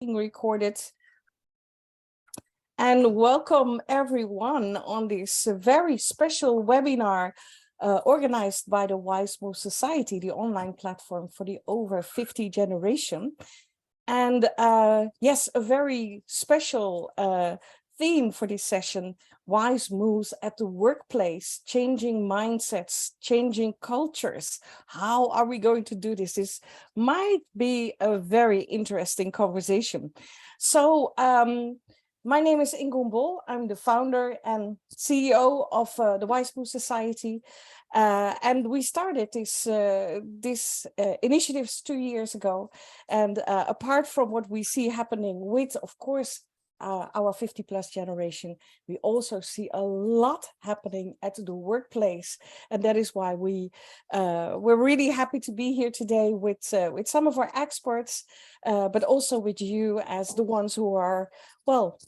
being recorded. And welcome everyone on this very special webinar organized by the Wize Move Society, the online platform for the over 50 generation. And yes, a very special theme for this session, Wize Moves at the Workplace, changing mindsets, changing cultures. How are we going to do this? This might be a very interesting conversation. So my name is 𝗪𝗶𝘃𝗲𝘀. I'm the founder and CEO of the Wize Move Society. And we started this initiatives 2 years ago. And apart from what we see happening with, of course, our 50+ generation, we also see a lot happening at the workplace. And that is why we're really happy to be here today with some of our experts, but also with you as the ones who are, well,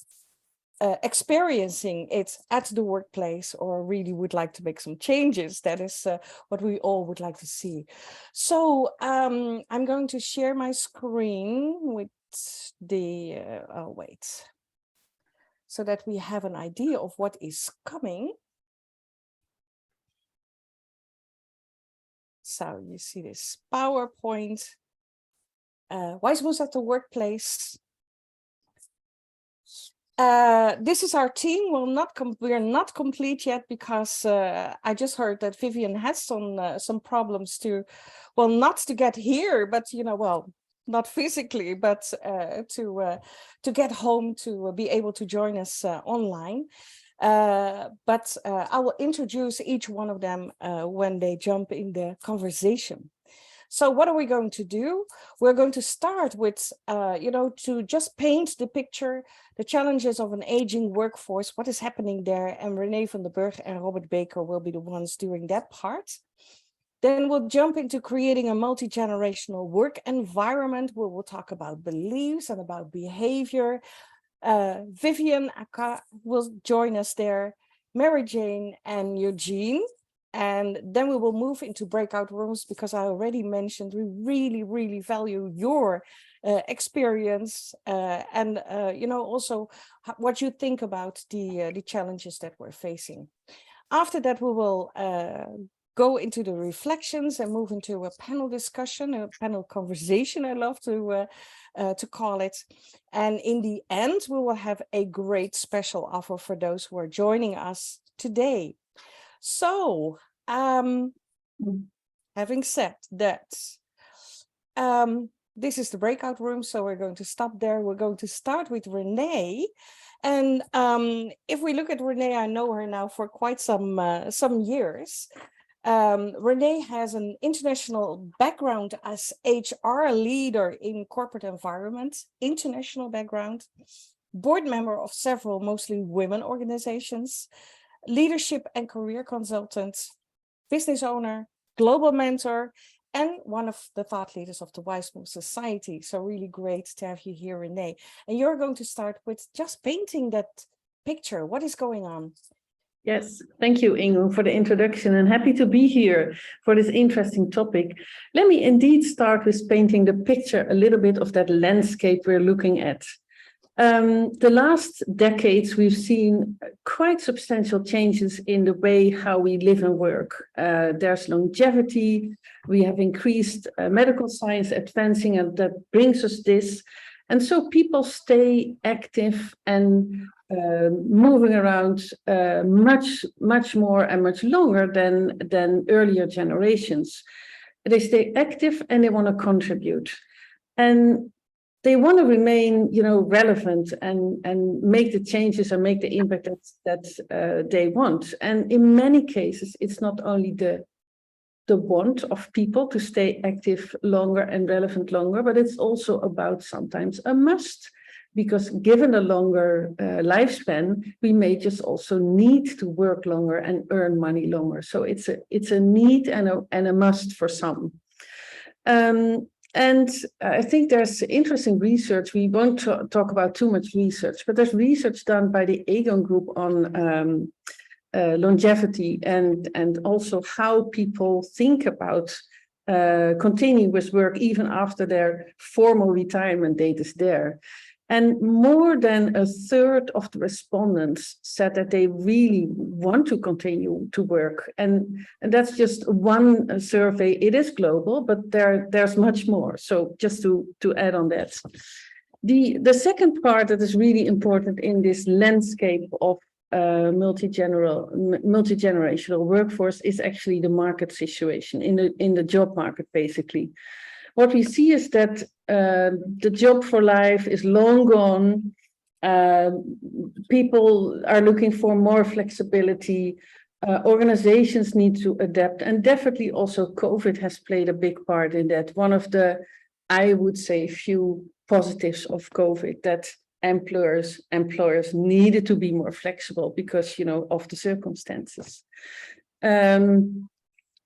experiencing it at the workplace or really would like to make some changes. That is what we all would like to see. So I'm going to share my screen with the, wait, so that we have an idea of what is coming. So you see this PowerPoint, Wize Moves at the Workplace. This is our team. We're not complete yet because I just heard that Vivian has some problems to, well, not to get here, but well, not physically, but to get home to be able to join us online. But I will introduce each one of them when they jump in the conversation. So what are we going to do? We're going to start with, to just paint the picture, the challenges of an aging workforce, what is happening there, and Renée van der Burg and 𝗪𝗶𝘃𝗲𝘀 will be the ones doing that part. Then we'll jump into creating a multi-generational work environment where we'll talk about beliefs and about behavior. Vivian Acquah will join us there, Mary Jane and Eugene. And then we will move into breakout rooms because I already mentioned we really, really value your experience and also what you think about the challenges that we're facing. After that, we will go into the reflections and move into a panel discussion, a panel conversation, I love to call it. And in the end, we will have a great special offer for those who are joining us today. So, having said that, this is the breakout room, so we're going to stop there. We're going to start with Renée. And if we look at Renée, I know her now for quite some years. Renée has an international background as HR leader in corporate environment, international background, board member of several mostly women organizations, leadership and career consultant, business owner, global mentor, and one of the thought leaders of the Wize Move Society. So really great to have you here, Renée. And you're going to start with just painting that picture. What is going on? Yes, thank you, 𝗪𝗪𝘃𝗲𝘀, for the introduction, and happy to be here for this interesting topic. Let me indeed start with painting the picture a little bit of that landscape we're looking at. The last decades, we've seen quite substantial changes in the way how we live and work. There's longevity, we have increased medical science advancing, and that brings us this. And so people stay active and moving around much more and much longer than earlier generations. They stay active and they want to contribute. And they want to remain, relevant and make the changes and make the impact that they want. And in many cases, it's not only the want of people to stay active longer and relevant longer, but it's also about sometimes a must, because given a longer lifespan, we may just also need to work longer and earn money longer. So it's a need and a must for some. And I think there's interesting research. We won't talk about too much research, but there's research done by the Aegon Group on longevity and also how people think about continue with work even after their formal retirement date is there. And more than a third of the respondents said that they really want to continue to work. And that's just one survey. It is global, but there's much more. So just to add on that. The second part that is really important in this landscape of multi-generational workforce is actually the market situation in the job market, basically. What we see is that the job for life is long gone. People are looking for more flexibility. Organizations need to adapt, and definitely also COVID has played a big part in that. One of the, I would say, few positives of COVID, that employers needed to be more flexible because, you know, of the circumstances.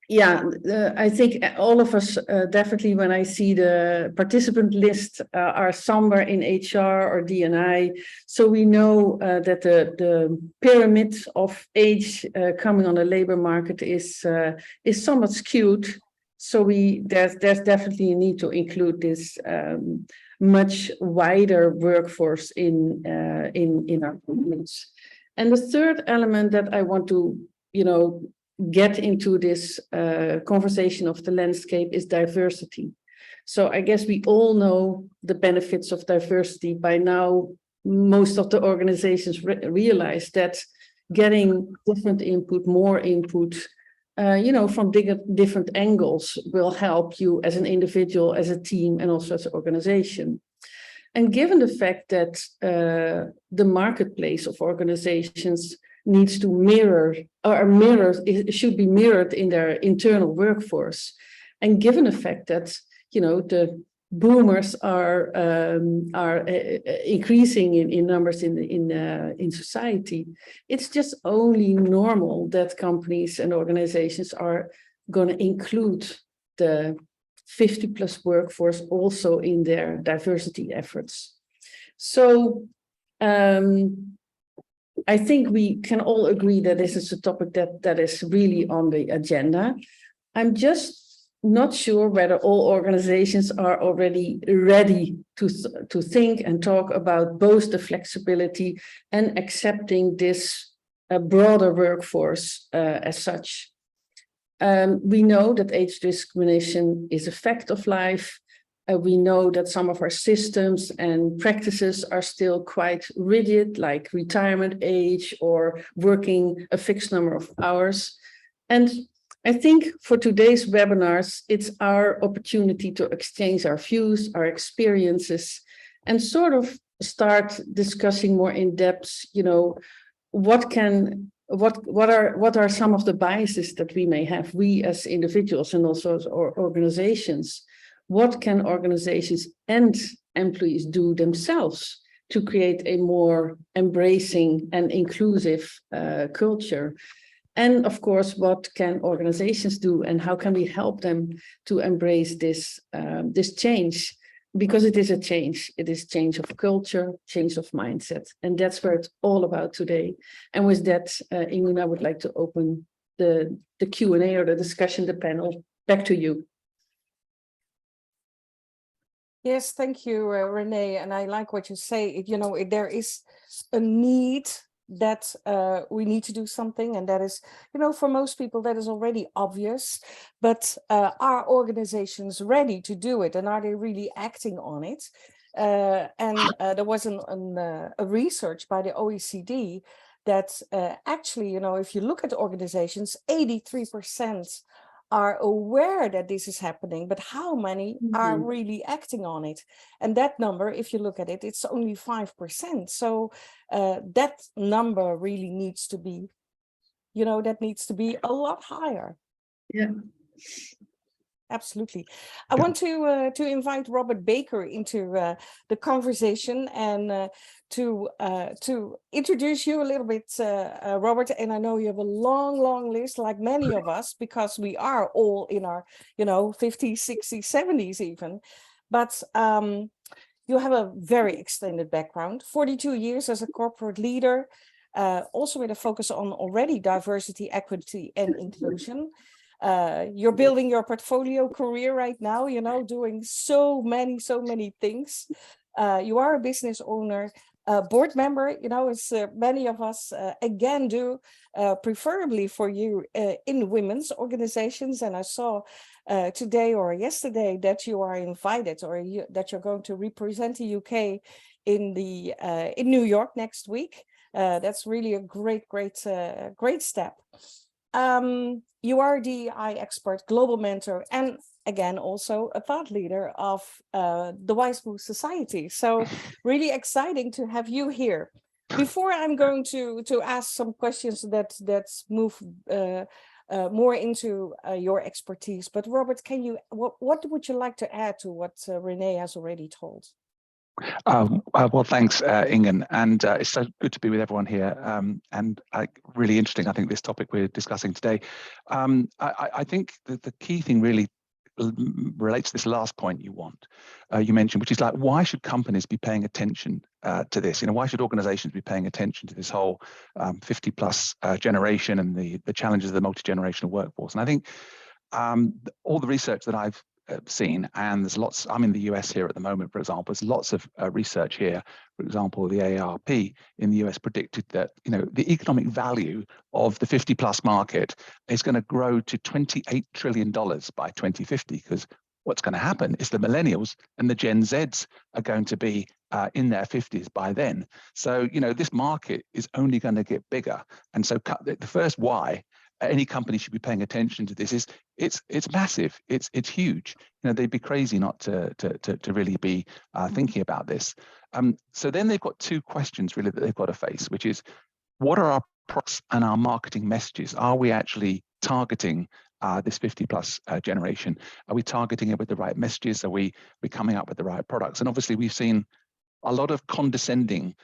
I think all of us, definitely when I see the participant list, are somewhere in HR or D&I. So we know that the pyramid of age coming on the labor market is somewhat skewed. So there's definitely a need to include this much wider workforce in our companies. And the third element that I want to, you know, get into this conversation of the landscape is diversity. So I guess we all know the benefits of diversity. By now, most of the organizations realize that getting different input, more input, you know, from different angles will help you as an individual, as a team, and also as an organization. And given the fact that the marketplace of organizations needs to it should be mirrored in their internal workforce. And given the fact that, you know, the boomers are increasing in numbers in society, it's just only normal that companies and organizations are going to include the 50+ workforce also in their diversity efforts. So I think we can all agree that this is a topic that is really on the agenda. I'm just not sure whether all organizations are already ready to think and talk about both the flexibility and accepting this broader workforce as such. We know that age discrimination is a fact of life. We know that some of our systems and practices are still quite rigid, like retirement age or working a fixed number of hours. And I think for today's webinars, it's our opportunity to exchange our views, our experiences, and sort of start discussing more in depth, you know, what are some of the biases that we may have, we as individuals and also as organizations. What can organizations and employees do themselves to create a more embracing and inclusive culture? And of course, what can organizations do and how can we help them to embrace this change? Because it is a change. It is change of culture, change of mindset. And that's where it's all about today. And with that, ङ्un, I would like to open the Q&A or the discussion, the panel. Back to you. Yes, thank you, Renée. And I like what you say. You know, there is a need that we need to do something, and that is, you know, for most people that is already obvious, but are organizations ready to do it, and are they really acting on it? There was a research by the OECD that actually, you know, if you look at organizations, 83% are aware that this is happening, but how many are really acting on it? And that number, if you look at it, it's only 5%. So that number really needs to be, you know, that needs to be a lot higher. Yeah. Absolutely. I want to invite Robert Baker into the conversation and to introduce you a little bit, Robert. And I know you have a long list, like many of us, because we are all in our, you know, 50s, 60s, 70s even. But you have a very extended background, 42 years as a corporate leader, also with a focus on already diversity, equity, and inclusion. You're building your portfolio career right now, you know, doing so many things. You are a business owner, board member, you know, as many of us again do, preferably for you in women's organizations. And I saw today or yesterday that you are invited, or that you're going to represent the UK in New York next week. That's really a great step. You are a DEI expert, global mentor, and again also a thought leader of the Wize Move Society. So really exciting to have you here. Before I'm going to ask some questions that move more into your expertise, but Robert, can you what would you like to add to what Renee has already told? Well, thanks, Ingen, and it's so good to be with everyone here, and really interesting, I think, this topic we're discussing today. I think that the key thing really relates to this last point you mentioned, which is like, why should companies be paying attention to this? You know, why should organizations be paying attention to this whole 50-plus generation and the challenges of the multi-generational workforce? And I think all the research that I've seen, and there's lots, I'm in the US here at the moment, for example, there's lots of research here. For example, the AARP in the US predicted that, you know, the economic value of the 50-plus market is going to grow to $28 trillion by 2050, because what's going to happen is the millennials and the Gen Zs are going to be in their 50s by then. So, you know, this market is only going to get bigger. And so the first why any company should be paying attention to this is it's massive, it's huge. You know, they'd be crazy not to really be thinking about this. So then they've got two questions really that they've got to face, which is, what are our products and our marketing messages? Are we actually targeting this 50-plus generation? Are we targeting it with the right messages? Are we coming up with the right products? And obviously we've seen a lot of condescending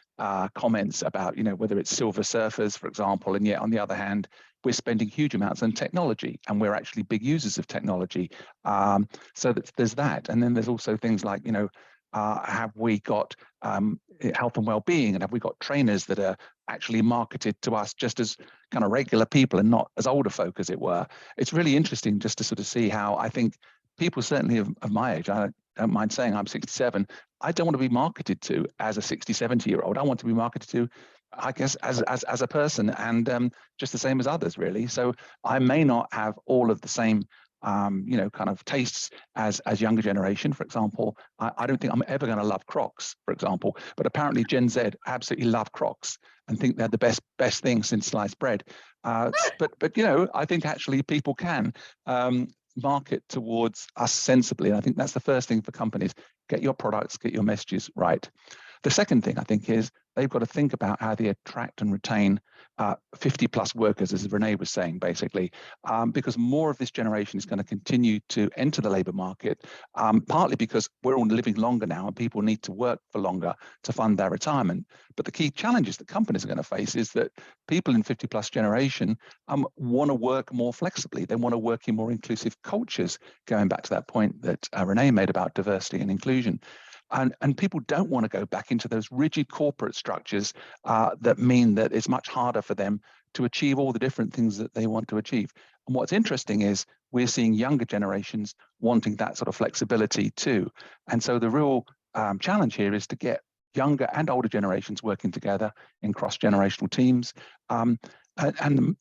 comments about, you know, whether it's silver surfers, for example, and yet on the other hand, we're spending huge amounts on technology, and we're actually big users of technology. So there's that. And then there's also things like, you know, have we got health and well-being, and have we got trainers that are actually marketed to us just as kind of regular people and not as older folk, as it were? It's really interesting just to sort of see how, I think, people certainly of my age, I don't mind saying I'm 67, I don't want to be marketed to as a 60, 70-year-old. I want to be marketed to, I guess, as a person, and just the same as others, really. So I may not have all of the same you know, kind of tastes as younger generation. For example, I don't think I'm ever going to love Crocs, for example, but apparently Gen Z absolutely love Crocs and think they're the best thing since sliced bread. But you know, I think actually people can market towards us sensibly. And I think that's the first thing for companies: get your products, get your messages right. The second thing, I think, is they've got to think about how they attract and retain 50-plus workers, as Renee was saying, basically, because more of this generation is going to continue to enter the labor market, partly because we're all living longer now and people need to work for longer to fund their retirement. But the key challenges that companies are going to face is that people in 50-plus generation want to work more flexibly. They want to work in more inclusive cultures, going back to that point that Renee made about diversity and inclusion. And people don't want to go back into those rigid corporate structures that mean that it's much harder for them to achieve all the different things that they want to achieve. And what's interesting is we're seeing younger generations wanting that sort of flexibility too. And so the real challenge here is to get younger and older generations working together in cross-generational teams. And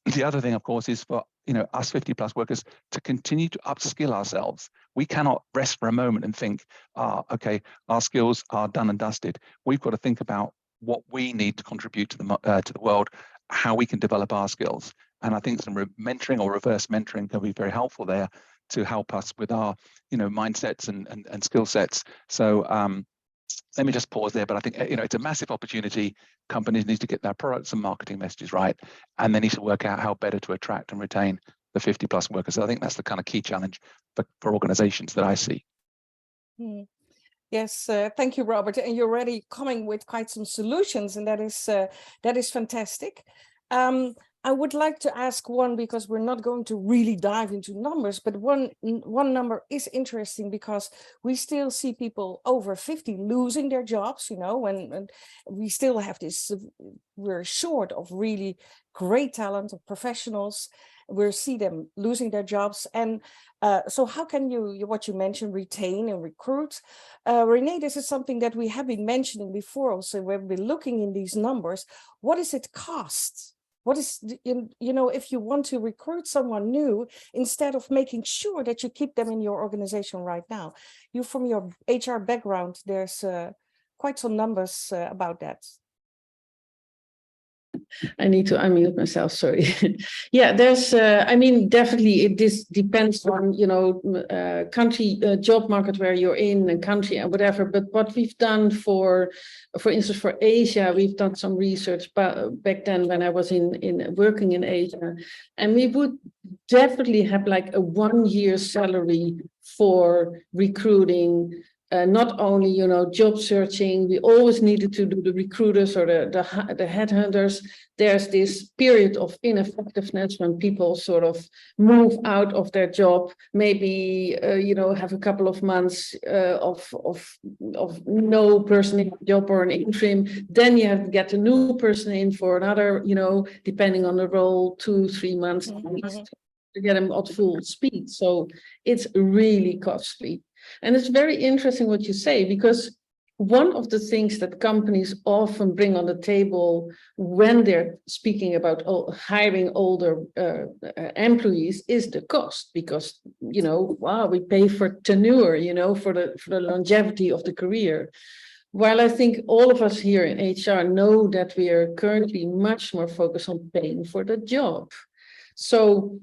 the other thing, of course, is for, you know, us 50-plus workers to continue to upskill ourselves. We cannot rest for a moment and think, okay, our skills are done and dusted. We've got to think about what we need to contribute to the world, how we can develop our skills. And I think some mentoring or reverse mentoring can be very helpful there to help us with our, you know, mindsets and skill sets. So let me just pause there, but I think, you know, it's a massive opportunity. Companies need to get their products and marketing messages right, and they need to work out how better to attract and retain the 50-plus workers. So I think that's the kind of key challenge for organizations that I see. Yes, thank you, Robert. And you're already coming with quite some solutions, and that is fantastic. I would like to ask one, because we're not going to really dive into numbers, but one number is interesting, because we still see people over 50 losing their jobs, you know, when we still have this, we're short of really great talent, of professionals. We see them losing their jobs. And so how can you, what you mentioned, retain and recruit? Renee, this is something that we have been mentioning before also, when we're looking in these numbers. What does it cost? What is, you know, if you want to recruit someone new, instead of making sure that you keep them in your organization right now? You, from your HR background, there's quite some numbers about that. I need to unmute myself, sorry. Yeah, there's, I mean, definitely this depends on, you know, country, job market where you're in, and country and whatever. But what we've done for instance, for Asia, we've done some research back then when I was working in Asia, and we would definitely have like a 1 year salary for recruiting. Not only, you know, job searching, we always needed to do the recruiters or the headhunters. There's this period of ineffectiveness when people sort of move out of their job, maybe, you know, have a couple of months of no person in the job or an interim. Then you have to get a new person in for another, you know, depending on the role, 2-3 months at least to get them at full speed. So it's really costly. And it's very interesting what you say, because one of the things that companies often bring on the table when they're speaking about hiring older employees is the cost, because, you know, wow, we pay for tenure, you know, for the longevity of the career. While I think all of us here in HR know that we are currently much more focused on paying for the job. So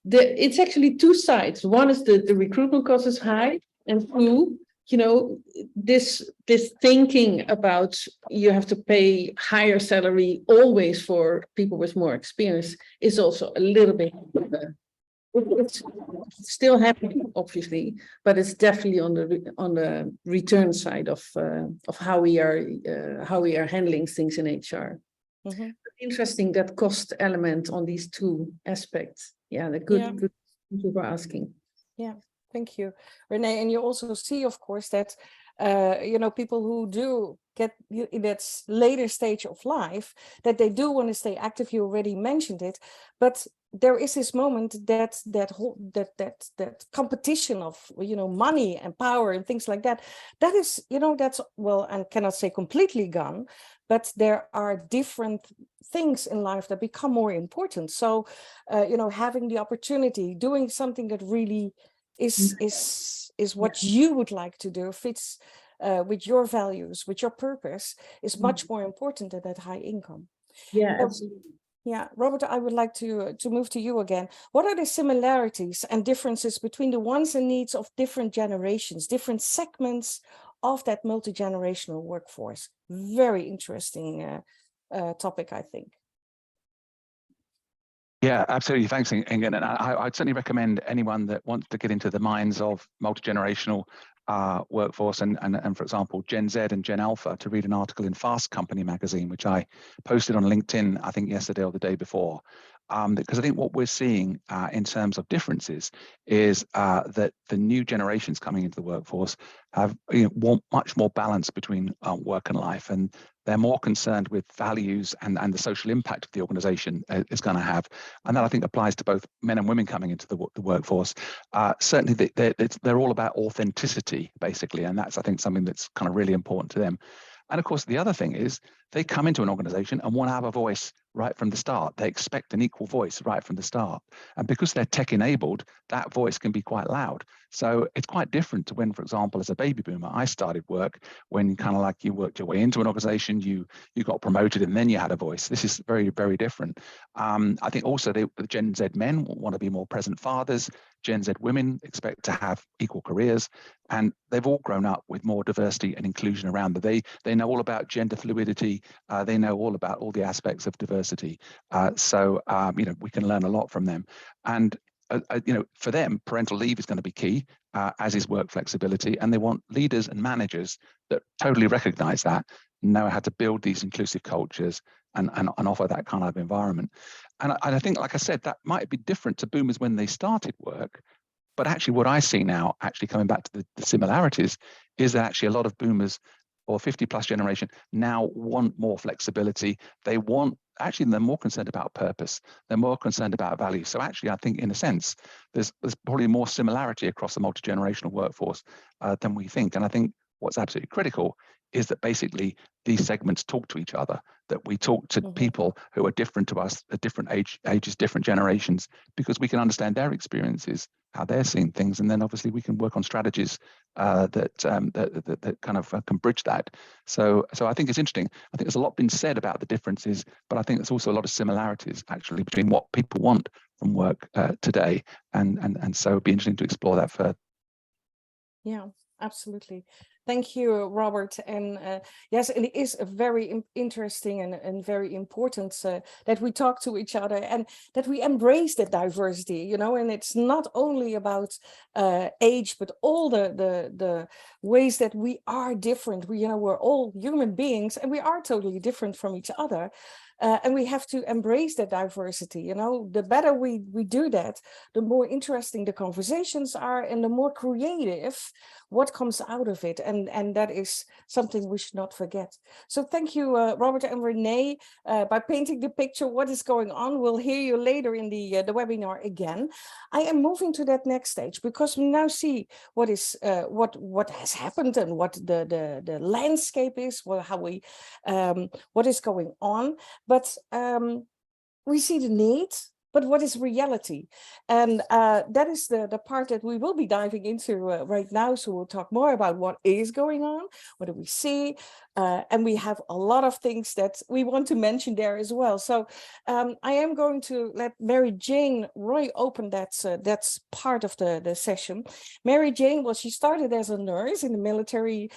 it's actually two sides. One is the recruitment cost is high. And two, you know, this thinking about you have to pay higher salary always for people with more experience is also a little bit, it's still happening, obviously, but it's definitely on the return side of how we are handling things in HR. Mm-hmm. Interesting, that cost element on these two aspects. Yeah, good. Thank you for asking. Yeah. Thank you, Renee. And you also see, of course, that, you know, people who do get in that later stage of life, that they do want to stay active. You already mentioned it, but there is this moment that competition of, you know, money and power and things like that. That is, you know, that's, well, I cannot say completely gone, but there are different things in life that become more important. So, you know, having the opportunity, doing something that really is what you would like to do, fits with your values, with your purpose, is much more important than that high income. Yeah, absolutely. Yeah, Robert, I would like to move to you again. What are the similarities and differences between the wants and needs of different generations, different segments of that multi-generational workforce? Very interesting topic, I think. Yeah, absolutely. Thanks, Ingen. And I'd certainly recommend anyone that wants to get into the minds of multi-generational workforce and for example, Gen Z and Gen Alpha, to read an article in Fast Company magazine, which I posted on LinkedIn, I think yesterday or the day before. Because I think what we're seeing in terms of differences is that the new generations coming into the workforce have, you know, want much more balance between work and life, and they're more concerned with values and the social impact of the organization is going to have. And that I think applies to both men and women coming into the workforce. Certainly they're all about authenticity, basically, and that's, I think, something that's kind of really important to them. And of course, the other thing is they come into an organization and want to have a voice right from the start. They expect an equal voice right from the start. And because they're tech enabled, that voice can be quite loud. So it's quite different to when, for example, as a baby boomer, I started work when kind of like you worked your way into an organization, you got promoted and then you had a voice. This is very, very different. I think also the Gen Z men want to be more present fathers. Gen Z women expect to have equal careers, and they've all grown up with more diversity and inclusion around them. They know all about gender fluidity. They know all about all the aspects of diversity. So you know, we can learn a lot from them. And you know, for them, parental leave is going to be key, as is work flexibility. And they want leaders and managers that totally recognize that, know how to build these inclusive cultures and offer that kind of environment. I think, like I said, that might be different to boomers when they started work. But actually what I see now, actually coming back to the similarities, is that actually a lot of boomers or 50+ generation now want more flexibility. They want, actually, they're more concerned about purpose. They're more concerned about value. So actually, I think in a sense, there's probably more similarity across the multi-generational workforce than we think. And I think what's absolutely critical is that basically these segments talk to each other, that we talk to people who are different to us at different ages, different generations, because we can understand their experiences, how they're seeing things, and then obviously we can work on strategies that kind of can bridge that. So I think it's interesting. I think there's a lot been said about the differences, but I think there's also a lot of similarities actually between what people want from work today, and so it'd be interesting to explore that further. Yeah, absolutely. Thank you, Robert. And yes, it is a very interesting and very important that we talk to each other and that we embrace the diversity, you know, and it's not only about age, but all the ways that we are different. We, you know, we're all human beings and we are totally different from each other. And we have to embrace that diversity, you know. The better we do that, the more interesting the conversations are and the more creative what comes out of it. And that is something we should not forget. So thank you, Robert and Renee, by painting the picture what is going on. We'll hear you later in the webinar again. I am moving to that next stage because we now see what is what has happened and what the landscape is, how we what is going on. But we see the need, but what is reality? And that is the part that we will be diving into right now. So we'll talk more about what is going on, what do we see, and we have a lot of things that we want to mention there as well. So I am going to let Mary Jane Roy open that's part of the session. Mary Jane, well, she started as a nurse in the military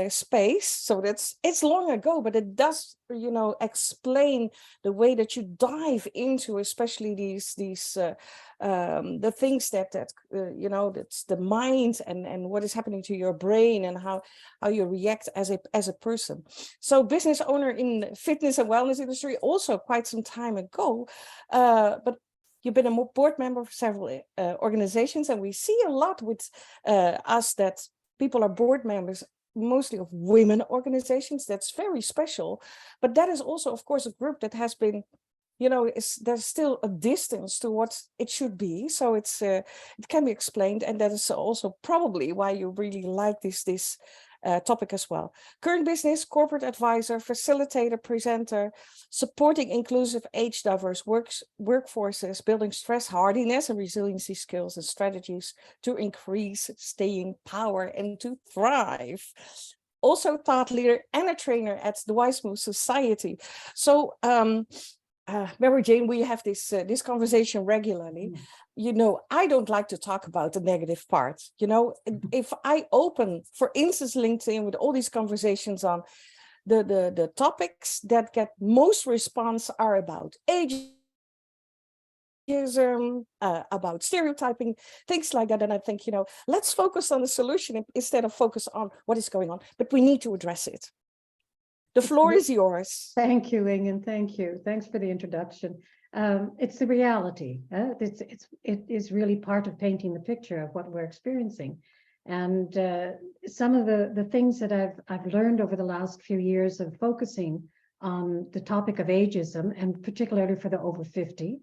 space, so it's long ago, but it does, you know, explain the way that you dive into, especially these the things that you know, that's the mind and what is happening to your brain and how you react as a person. So business owner in fitness and wellness industry also quite some time ago, but you've been a board member for several organizations, and we see a lot with us that people are board members mostly of women organizations. That's very special, but that is also, of course, a group that has been, you know, there's still a distance to what it should be. So it can be explained, and that is also probably why you really like this topic as well. Current business, corporate advisor, facilitator, presenter, supporting inclusive age-diverse workforces, building stress hardiness and resiliency skills and strategies to increase staying power and to thrive. Also thought leader and a trainer at the Wize Move Society. So Mary Jane, we have this conversation regularly. You know, I don't like to talk about the negative part. You know, if I open, for instance, LinkedIn with all these conversations on the topics that get most response are about ageism, about stereotyping, things like that. And I think, you know, let's focus on the solution instead of focus on what is going on, but we need to address it. The floor is yours. Thank you, Ingen. Thank you. Thanks for the introduction. It's the reality. It is really part of painting the picture of what we're experiencing. And some of the things that I've learned over the last few years of focusing on the topic of ageism, and particularly for the over 50,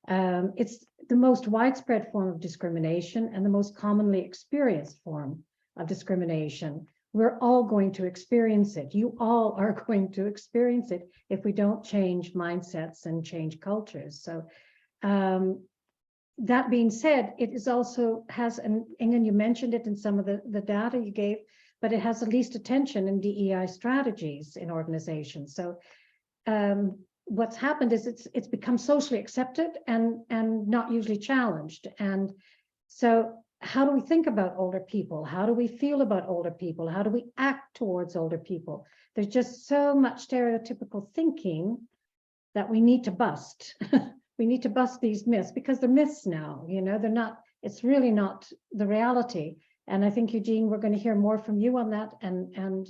it's the most widespread form of discrimination and the most commonly experienced form of discrimination. We're all going to experience it. You all are going to experience it if we don't change mindsets and change cultures. So that being said, it is also has, and Ingen, you mentioned it in some of the data you gave, but it has the least attention in DEI strategies in organizations. So what's happened is it's become socially accepted and not usually challenged. And so how do we think about older people? How do we feel about older people? How do we act towards older people? There's just so much stereotypical thinking that we need to bust. We need to bust these myths because they're myths now, you know, they're not, it's really not the reality. And I think, Eugene, we're going to hear more from you on that, and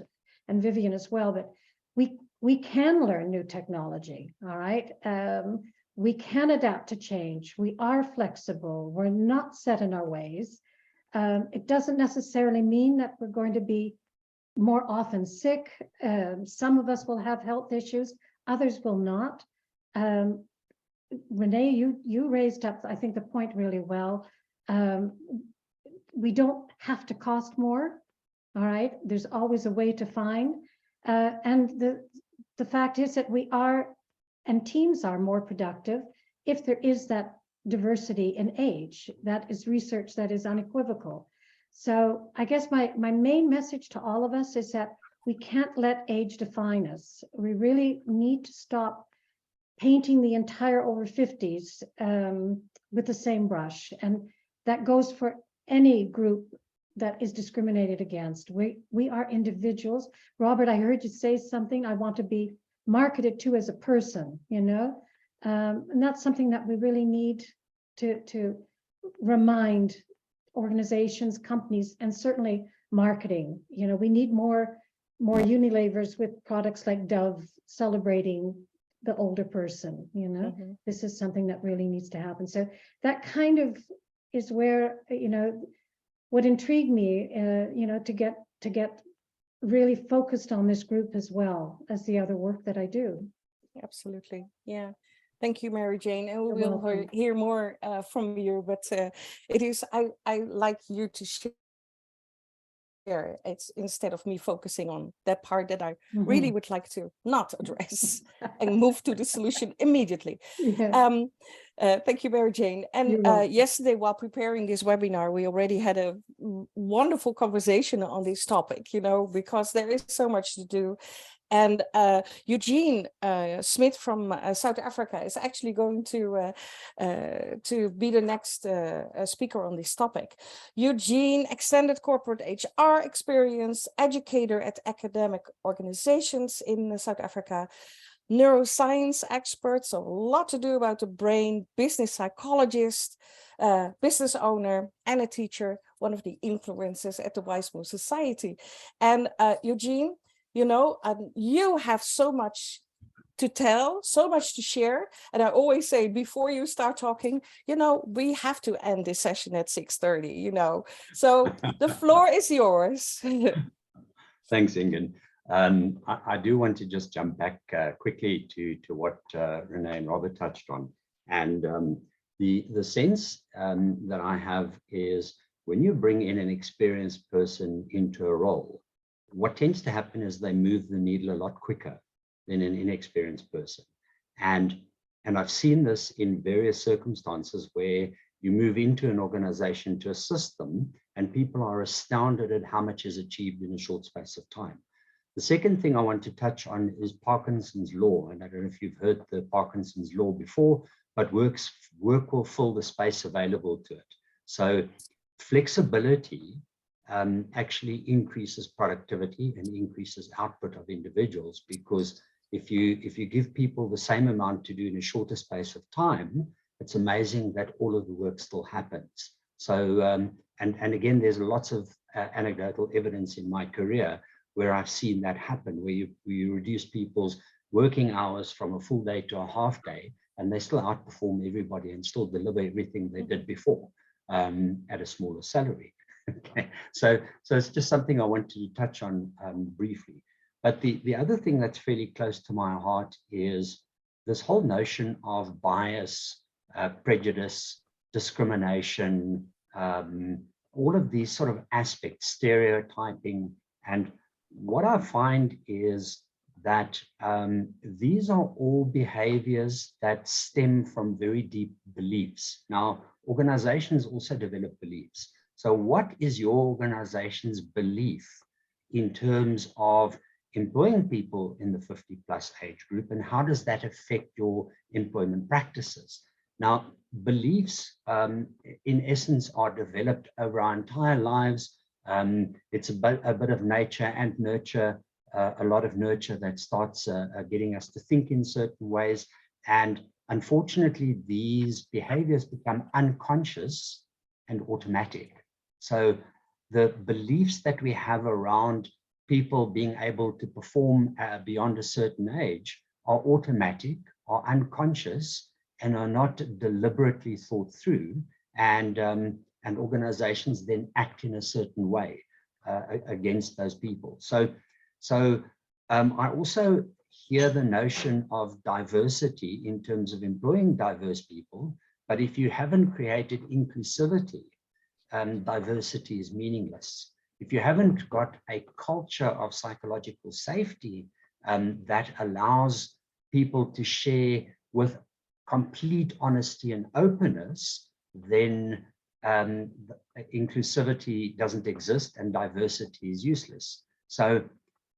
Vivian as well, but we can learn new technology, all right? we can adapt to change. We are flexible. We're not set in our ways. It doesn't necessarily mean that we're going to be more often sick. Some of us will have health issues, others will not. Renee, you raised up, I think, the point really well. We don't have to cost more, all right? There's always a way to find. And the fact is that we are, and teams are more productive if there is that diversity in age. That is research that is unequivocal. So I guess my main message to all of us is that we can't let age define us. We really need to stop painting the entire over 50s with the same brush. And that goes for any group that is discriminated against. We are individuals. Robert, I heard you say something. I want to be marketed to as a person, you know? And that's something that we really need to remind organizations, companies, and certainly marketing. You know, we need more Unilevers with products like Dove celebrating the older person, you know? Mm-hmm. This is something that really needs to happen. So that kind of is where, you know, what intrigued me, you know, to get really focused on this group as well as the other work that I do. Absolutely. Yeah. Thank you, Mary Jane. And we will hear more from you, but it is, I like you to share. It's instead of me focusing on that part that I really would like to not address and move to the solution immediately. Yeah. Thank you, Mary Jane. And yesterday, while preparing this webinar, we already had a wonderful conversation on this topic, you know, because there is so much to do. And Eugene Smit from South Africa is actually going to be the next speaker on this topic. Eugene, extended corporate HR experience, educator at academic organizations in South Africa, neuroscience expert, so a lot to do about the brain, business psychologist, business owner, and a teacher, one of the influencers at the Wize Move Society. And Eugene, you know, you have so much to tell, so much to share. And I always say, before you start talking, you know, we have to end this session at 6:30, you know. So the floor is yours. Thanks, Ingen. I do want to just jump back quickly to what Renee and Robert touched on. And the sense that I have is when you bring in an experienced person into a role, what tends to happen is they move the needle a lot quicker than an inexperienced person. And I've seen this in various circumstances where you move into an organization to assist them and people are astounded at how much is achieved in a short space of time. The second thing I want to touch on is Parkinson's law. And I don't know if you've heard the Parkinson's law before, but work will fill the space available to it. So flexibility actually increases productivity and increases output of individuals, because if you give people the same amount to do in a shorter space of time, it's amazing that all of the work still happens. So and again, there's lots of anecdotal evidence in my career where I've seen that happen, where you reduce people's working hours from a full day to a half day, and they still outperform everybody and still deliver everything they did before at a smaller salary. Okay, so it's just something I wanted to touch on briefly. But the other thing that's fairly close to my heart is this whole notion of bias, prejudice, discrimination, all of these sort of aspects, stereotyping. And what I find is that these are all behaviors that stem from very deep beliefs. Now, organizations also develop beliefs. So what is your organization's belief in terms of employing people in the 50+ age group, and how does that affect your employment practices? Now, beliefs in essence are developed over our entire lives. It's a bit of nature and nurture, a lot of nurture that starts getting us to think in certain ways. And unfortunately, these behaviors become unconscious and automatic. So the beliefs that we have around people being able to perform beyond a certain age are automatic, are unconscious, and are not deliberately thought through, and organizations then act in a certain way against those people. So I also hear the notion of diversity in terms of employing diverse people, but if you haven't created inclusivity, diversity is meaningless. If you haven't got a culture of psychological safety that allows people to share with complete honesty and openness, then inclusivity doesn't exist and diversity is useless. So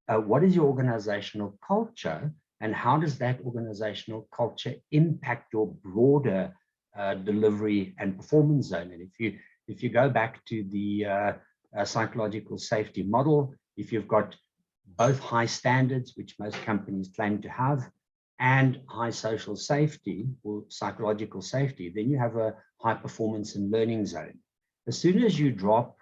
what is your organizational culture, and how does that organizational culture impact your broader delivery and performance zone? And if you go back to the psychological safety model, if you've got both high standards, which most companies claim to have, and high social safety or psychological safety, then you have a high performance and learning zone. As soon as you drop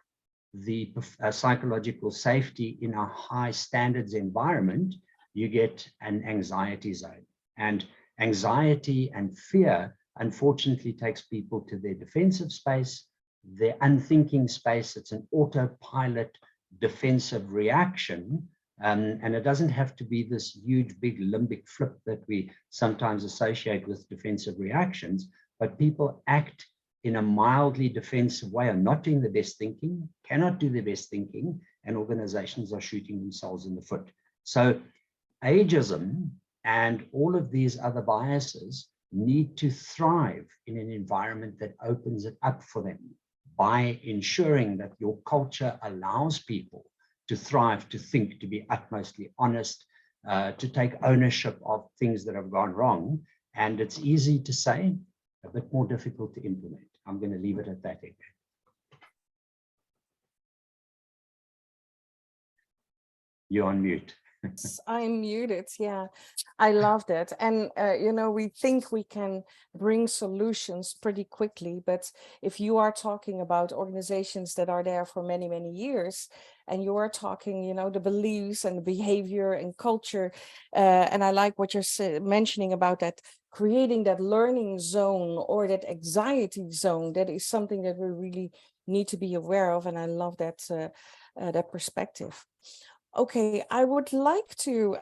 the psychological safety in a high standards environment, you get an anxiety zone. And anxiety and fear, unfortunately, takes people to their defensive space, their unthinking space. It's an autopilot defensive reaction. And it doesn't have to be this huge, big limbic flip that we sometimes associate with defensive reactions, but people act in a mildly defensive way, are not doing the best thinking, cannot do the best thinking, and organizations are shooting themselves in the foot. So ageism and all of these other biases need to thrive in an environment that opens it up for them by ensuring that your culture allows people to thrive, to think, to be utmostly honest, to take ownership of things that have gone wrong. And it's easy to say, a bit more difficult to implement. I'm going to leave it at that. You're on mute. I'm muted. Yeah, I love that. And, you know, we think we can bring solutions pretty quickly, but if you are talking about organizations that are there for many, many years, and you are talking, you know, the beliefs and the behavior and culture, and I like what you're mentioning about that, creating that learning zone or that anxiety zone, that is something that we really need to be aware of. And I love that, that perspective. Okay, I would like to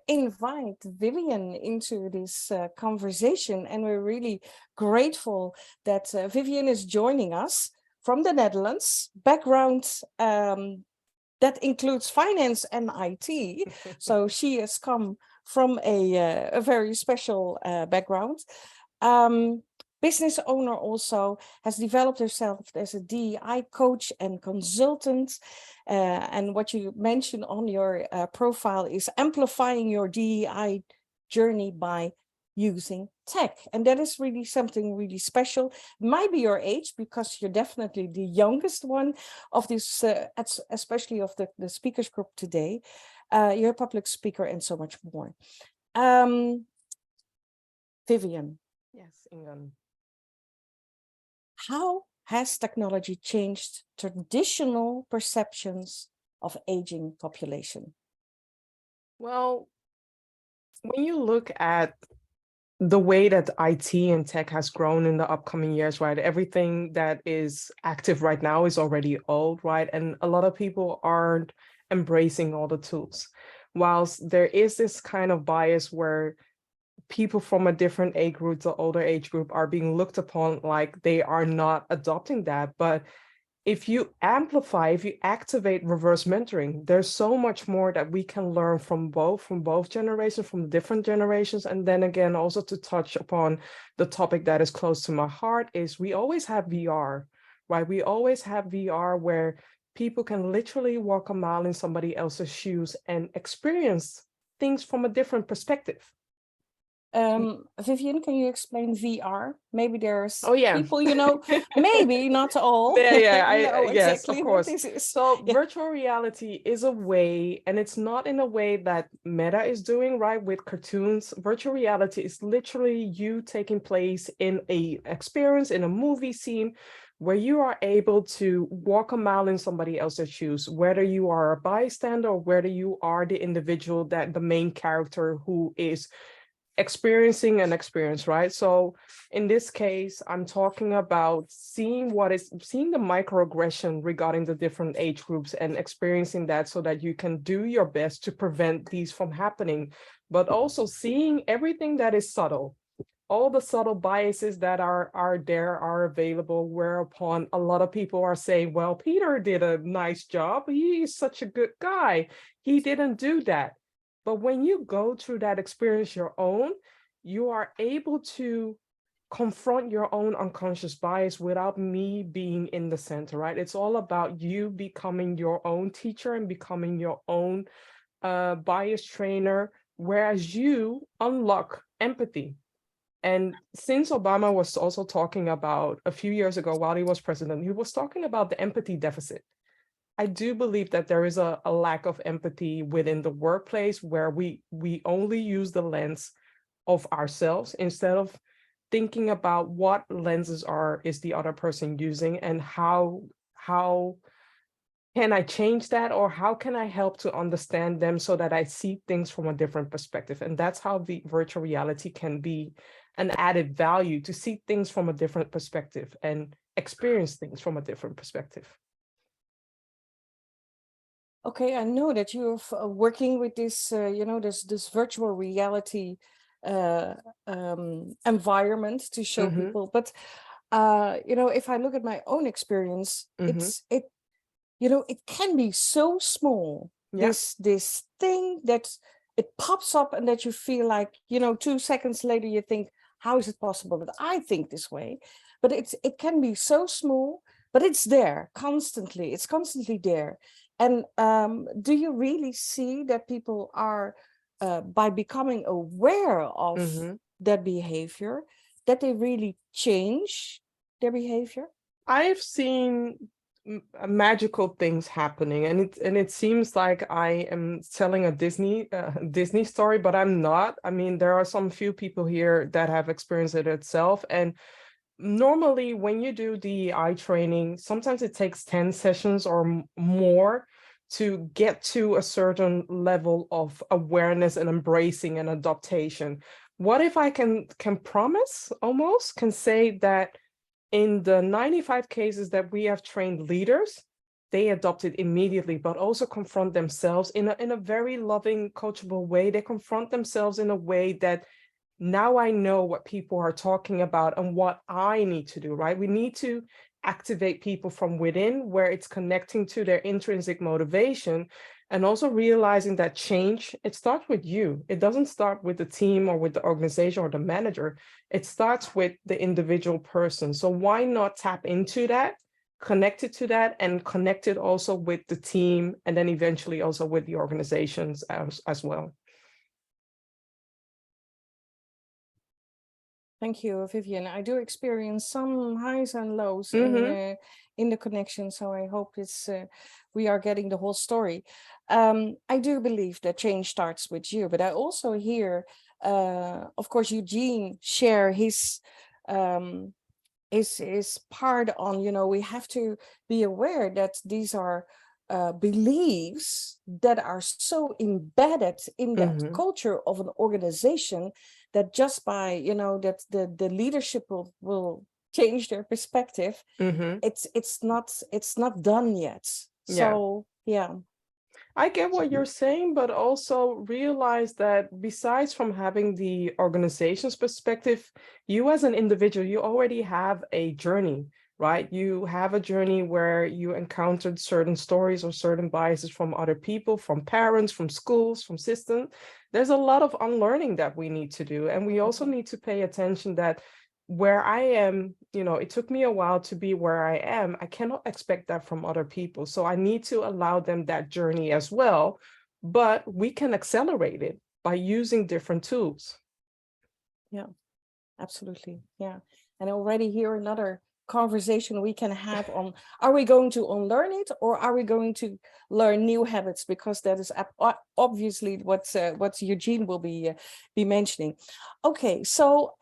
invite Vivian into this conversation, and we're really grateful that Vivian is joining us from the Netherlands. Background that includes finance and IT, so she has come from a very special background. Business owner, also has developed herself as a DEI coach and consultant. And what you mentioned on your profile is amplifying your DEI journey by using tech. And that is really something really special. Might be your age, because you're definitely the youngest one of this, especially of the speakers group today. You're a public speaker and so much more. Vivian. Yes, Ingen. How has technology changed traditional perceptions of aging population? Well, when you look at the way that IT and tech has grown in the upcoming years, right? Everything that is active right now is already old, right? And a lot of people aren't embracing all the tools. Whilst there is this kind of bias where people from a different age group, the older age group, are being looked upon like they are not adopting that. But if you amplify, if you activate reverse mentoring, there's so much more that we can learn from both generations, from different generations. And then again, also to touch upon the topic that is close to my heart is we always have VR, right? We always have VR where people can literally walk a mile in somebody else's shoes and experience things from a different perspective. Vivian, can you explain VR? Maybe there's yeah. people, you know, maybe not all. Yeah, yes, exactly of course. What this is. So virtual reality is a way, and it's not in a way that Meta is doing, right, with cartoons. Virtual reality is literally you taking place in a experience, in a movie scene, where you are able to walk a mile in somebody else's shoes, whether you are a bystander or whether you are the individual, that the main character who is experiencing an experience, right? So in this case, I'm talking about seeing the microaggression regarding the different age groups and experiencing that so that you can do your best to prevent these from happening, but also seeing everything that is subtle, all the subtle biases that are available, whereupon a lot of people are saying, well, Peter did a nice job. He's such a good guy. He didn't do that. But when you go through that experience your own, you are able to confront your own unconscious bias without me being in the center, right? It's all about you becoming your own teacher and becoming your own bias trainer, whereas you unlock empathy. And since Obama was also talking about a few years ago while he was president, he was talking about the empathy deficit. I do believe that there is a lack of empathy within the workplace where we only use the lens of ourselves instead of thinking about what lenses is the other person using and how can I change that, or how can I help to understand them so that I see things from a different perspective. And that's how the virtual reality can be an added value, to see things from a different perspective and experience things from a different perspective. Okay, I know that you're working with this, this virtual reality environment to show people. But if I look at my own experience, it can be so small. Yeah. This thing that it pops up and that you feel like 2 seconds later you think, how is it possible that I think this way? But it can be so small, but it's there constantly. It's constantly there. And do you really see that people are, by becoming aware of that behavior, that they really change their behavior? I've seen magical things happening, and it seems like I am telling a Disney story, but I'm not. I mean, there are some few people here that have experienced it itself, and normally when you do DEI training, sometimes it takes 10 sessions or more to get to a certain level of awareness and embracing and adaptation. What if I can promise, almost can say that in the 95 cases that we have trained leaders, they adopt it immediately, but also confront themselves in a very loving, coachable way. They confront themselves in a way that, now I know what people are talking about and what I need to do, right? We need to activate people from within, where it's connecting to their intrinsic motivation, and also realizing that change, it starts with you. It doesn't start with the team or with the organization or the manager. It starts with the individual person. So why not tap into that, connect it to that, and connect it also with the team, and then eventually also with the organizations as well. Thank you, Vivian. I do experience some highs and lows in the connection, so I hope we are getting the whole story. I do believe that change starts with you, but I also hear, of course, Eugene share his part on, we have to be aware that these are beliefs that are so embedded in that culture of an organization, that just by that the leadership will change their perspective. It's not done yet. So yeah, I get what you're saying, but also realize that besides from having the organization's perspective, you as an individual, you already have a journey, right? You have a journey where you encountered certain stories or certain biases from other people, from parents, from schools, from systems. There's a lot of unlearning that we need to do. And we also need to pay attention that where I am, it took me a while to be where I am. I cannot expect that from other people. So I need to allow them that journey as well, but we can accelerate it by using different tools. Yeah, absolutely. Yeah. And already here another conversation we can have on, are we going to unlearn it, or are we going to learn new habits? Because that is obviously what Eugene will be mentioning. Okay, so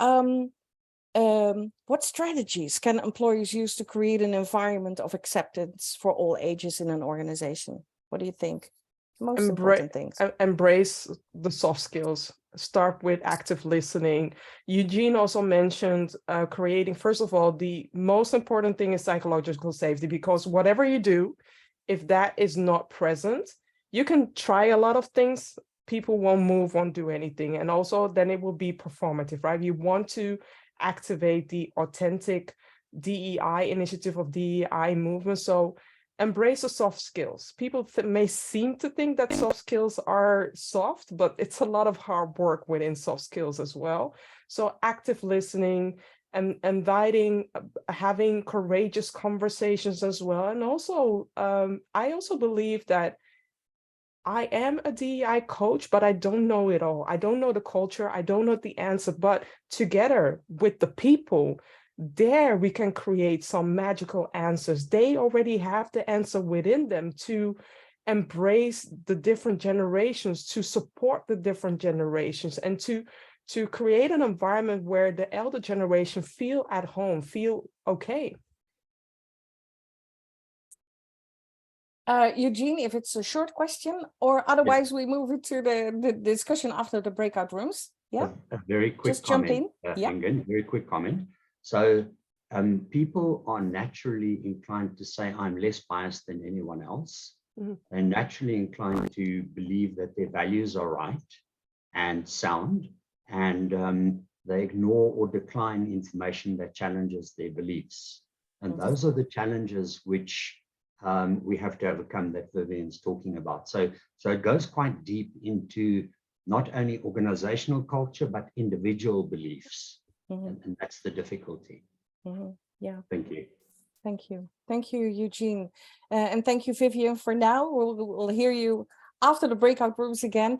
what strategies can employers use to create an environment of acceptance for all ages in an organization? What do you think? Most important things. Embrace the soft skills. Start with active listening. Eugene also mentioned creating, first of all, the most important thing is psychological safety, because whatever you do, if that is not present, you can try a lot of things, people won't move, won't do anything. And also then it will be performative, right? You want to activate the authentic DEI initiative of DEI movement. So embrace the soft skills. People may seem to think that soft skills are soft, but it's a lot of hard work within soft skills as well. So active listening and inviting, having courageous conversations as well. And also, I also believe that I am a DEI coach, but I don't know it all. I don't know the culture. I don't know the answer, but together with the people, there we can create some magical answers. They already have the answer within them to embrace the different generations, to support the different generations, and to create an environment where the elder generation feel at home, feel okay. Eugene, if it's a short question, or otherwise we move into the discussion after the breakout rooms. Yeah, a very quick just jump in. Yeah, Ingrid, very quick comment. So people are naturally inclined to say, I'm less biased than anyone else. Mm-hmm. They're naturally inclined to believe that their values are right and sound, and they ignore or decline information that challenges their beliefs. And Mm-hmm. those are the challenges which we have to overcome, that Vivian's talking about. So it goes quite deep into not only organizational culture, but individual beliefs. Mm-hmm. And that's the difficulty. Mm-hmm. Yeah. Thank you. Thank you. Thank you, Eugene. And thank you, Vivian, for now. We'll hear you after the breakout rooms again,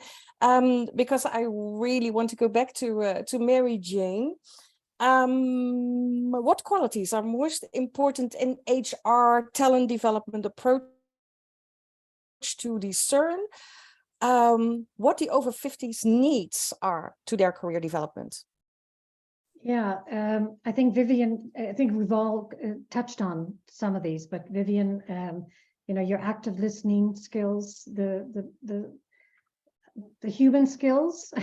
because I really want to go back to Mary Jane. What qualities are most important in HR talent development approach to discern what the over 50s needs are to their career development? Yeah, I think Vivian, I think we've all touched on some of these, but Vivian, you know, your active listening skills, the human skills,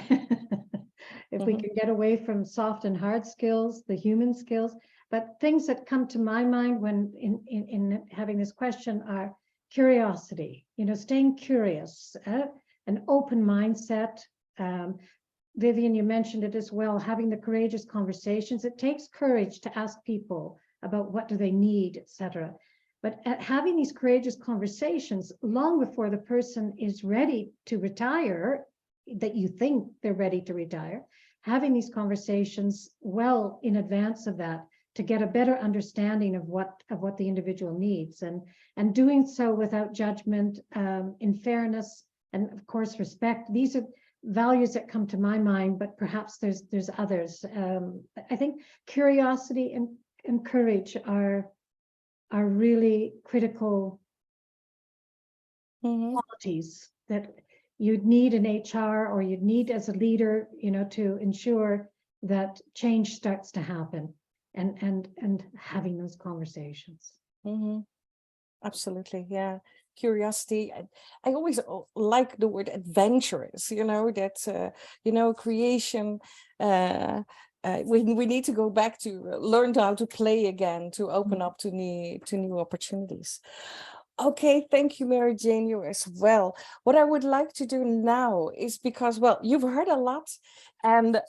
if we can get away from soft and hard skills, the human skills, but things that come to my mind when in having this question are curiosity, you know, staying curious, an open mindset. Vivian, you mentioned it as well, having the courageous conversations. It takes courage to ask people about what do they need, etc. But having these courageous conversations long before the person is ready to retire, that you think they're ready to retire, having these conversations well in advance of that to get a better understanding of what the individual needs, and doing so without judgment, in fairness, and of course respect. These are values that come to my mind, but perhaps there's others. I think curiosity and courage are really critical qualities that you'd need in HR, or you'd need as a leader, you know, to ensure that change starts to happen, and having those conversations. Absolutely, yeah. Curiosity. I always like the word adventurous, you know, that, you know, creation. We need to go back to learn how to play again, to open up to new opportunities. Okay, thank you, Mary Jane, you as well. What I would like to do now is, because, well, you've heard a lot, and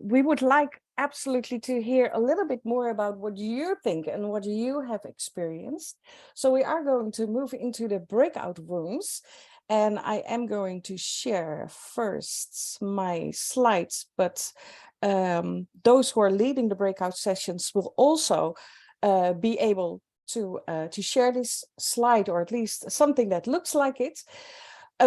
we would like absolutely to hear a little bit more about what you think and what you have experienced. So we are going to move into the breakout rooms, and I am going to share first my slides, but those who are leading the breakout sessions will also be able to share this slide, or at least something that looks like it.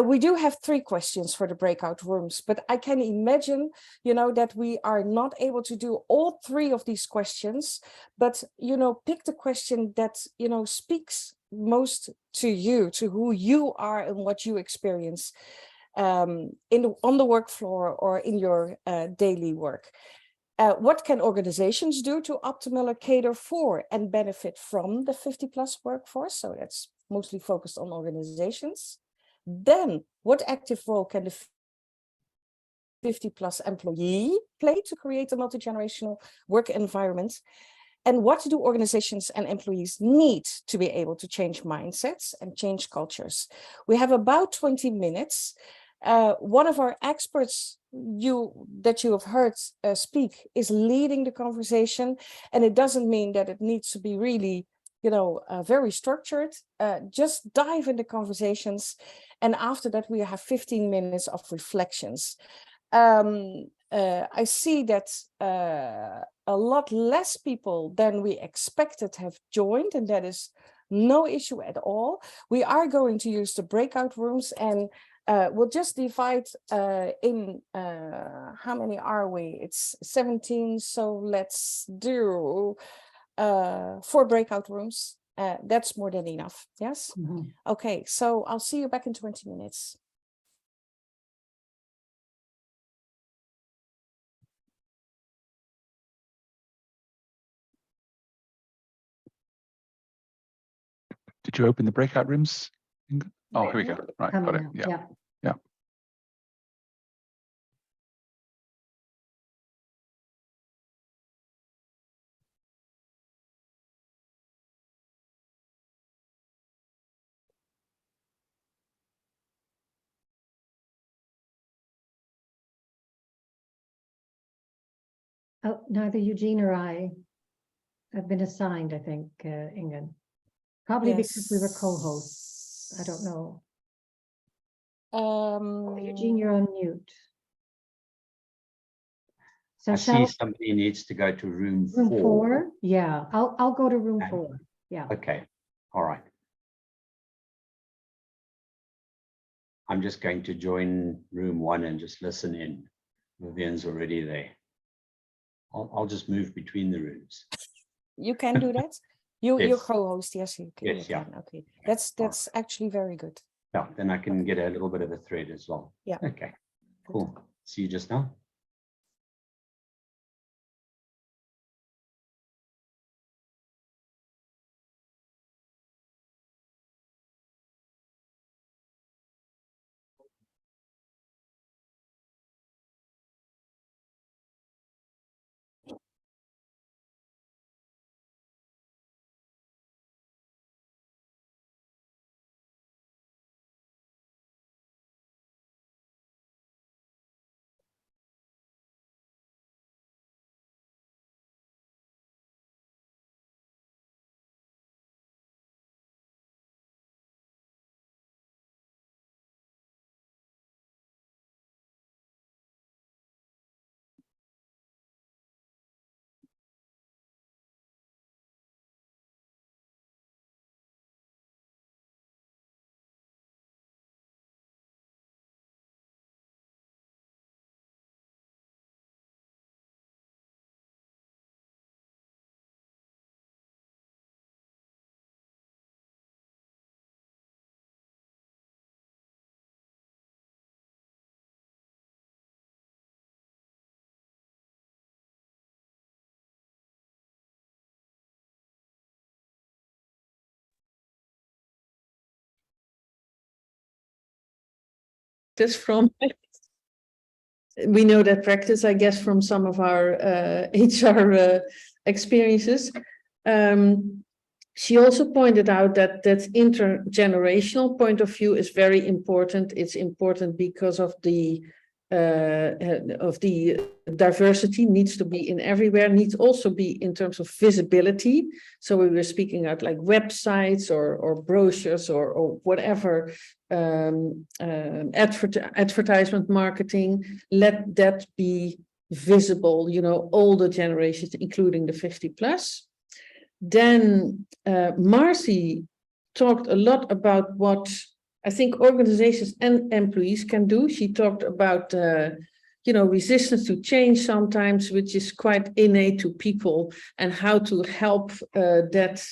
We do have 3 questions for the breakout rooms, but I can imagine, you know, that we are not able to do all 3 of these questions, but, you know, pick the question that, you know, speaks most to you, to who you are and what you experience on the work floor or in your daily work. What can organizations do to optimally cater for and benefit from the 50+ workforce? So that's mostly focused on organizations. Then what active role can the 50+ employee play to create a multi-generational work environment? And what do organizations and employees need to be able to change mindsets and change cultures? We have about 20 minutes. One of our experts that you have heard speak is leading the conversation, and it doesn't mean that it needs to be really, very structured. Just dive in the conversations, and after that we have 15 minutes of reflections. I see that a lot less people than we expected have joined, and that is no issue at all. We are going to use the breakout rooms, and we'll just divide in, how many are we? It's 17, so let's do 4 breakout rooms. That's more than enough, yes? Mhm. Okay, so I'll see you back in 20 minutes. Did you open the breakout rooms? Oh, here we go. Right, got it. Coming up, Yeah. yeah. Yeah. Oh, neither Eugene or I have been assigned, I think, Ingen. Probably because we were co-hosts. I don't know. Eugene, you're on mute. So I shall see somebody needs to go to room room 4. 4? Yeah, I'll go to room Okay. 4. Yeah. Okay, all right. I'm just going to join room 1 and just listen in. Vivian's already there. I'll just move between the rooms. You can do that? You're Yes. co-host, yes, you can. Yes, yeah. Okay, that's actually very good. Yeah, then I can get a little bit of a thread as well. Yeah. Okay, cool. See you just now. Practice from, we know that practice, I guess, from some of our HR experiences. She also pointed out that intergenerational point of view is very important. It's important because of the diversity needs to be in everywhere, needs also be in terms of visibility. So we were speaking out like websites or brochures or whatever, advertisement marketing, let that be visible, all the generations, including the 50+. Then Marcy talked a lot about what I think organizations and employees can do. She talked about, resistance to change sometimes, which is quite innate to people, and how to help that,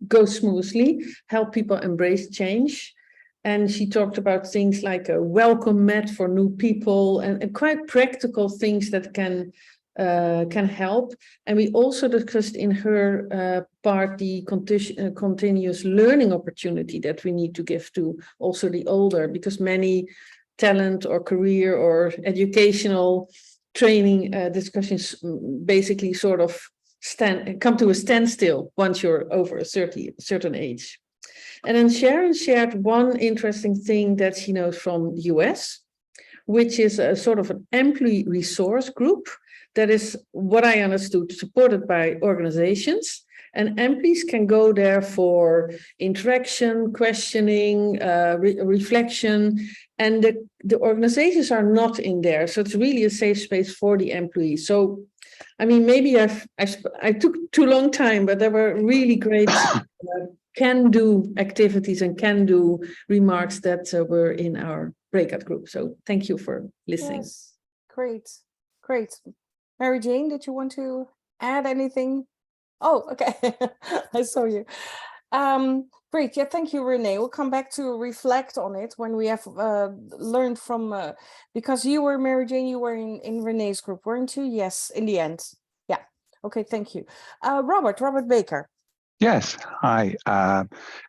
go smoothly, help people embrace change. And she talked about things like a welcome mat for new people and quite practical things that can can help. And we also discussed in her part the continuous learning opportunity that we need to give to also the older, because many talent or career or educational training discussions basically sort of come to a standstill once you're over a certain age. And then Sharon shared one interesting thing that she knows from the US, which is a sort of an employee resource group that is, what I understood, supported by organizations. And employees can go there for interaction, questioning, reflection, and the organizations are not in there. So it's really a safe space for the employees. So, I mean, maybe I took too long time, but there were really great can-do activities and can-do remarks that were in our breakout group. So thank you for listening. Yes, great, great. Mary Jane, did you want to add anything? Oh, okay. I saw you. Great. Yeah, thank you, Renée. We'll come back to reflect on it when we have learned from, because you were, Mary Jane, you were in Renée's group, weren't you? Yes, in the end. Yeah. Okay, thank you. Robert Baker. Yes, hi,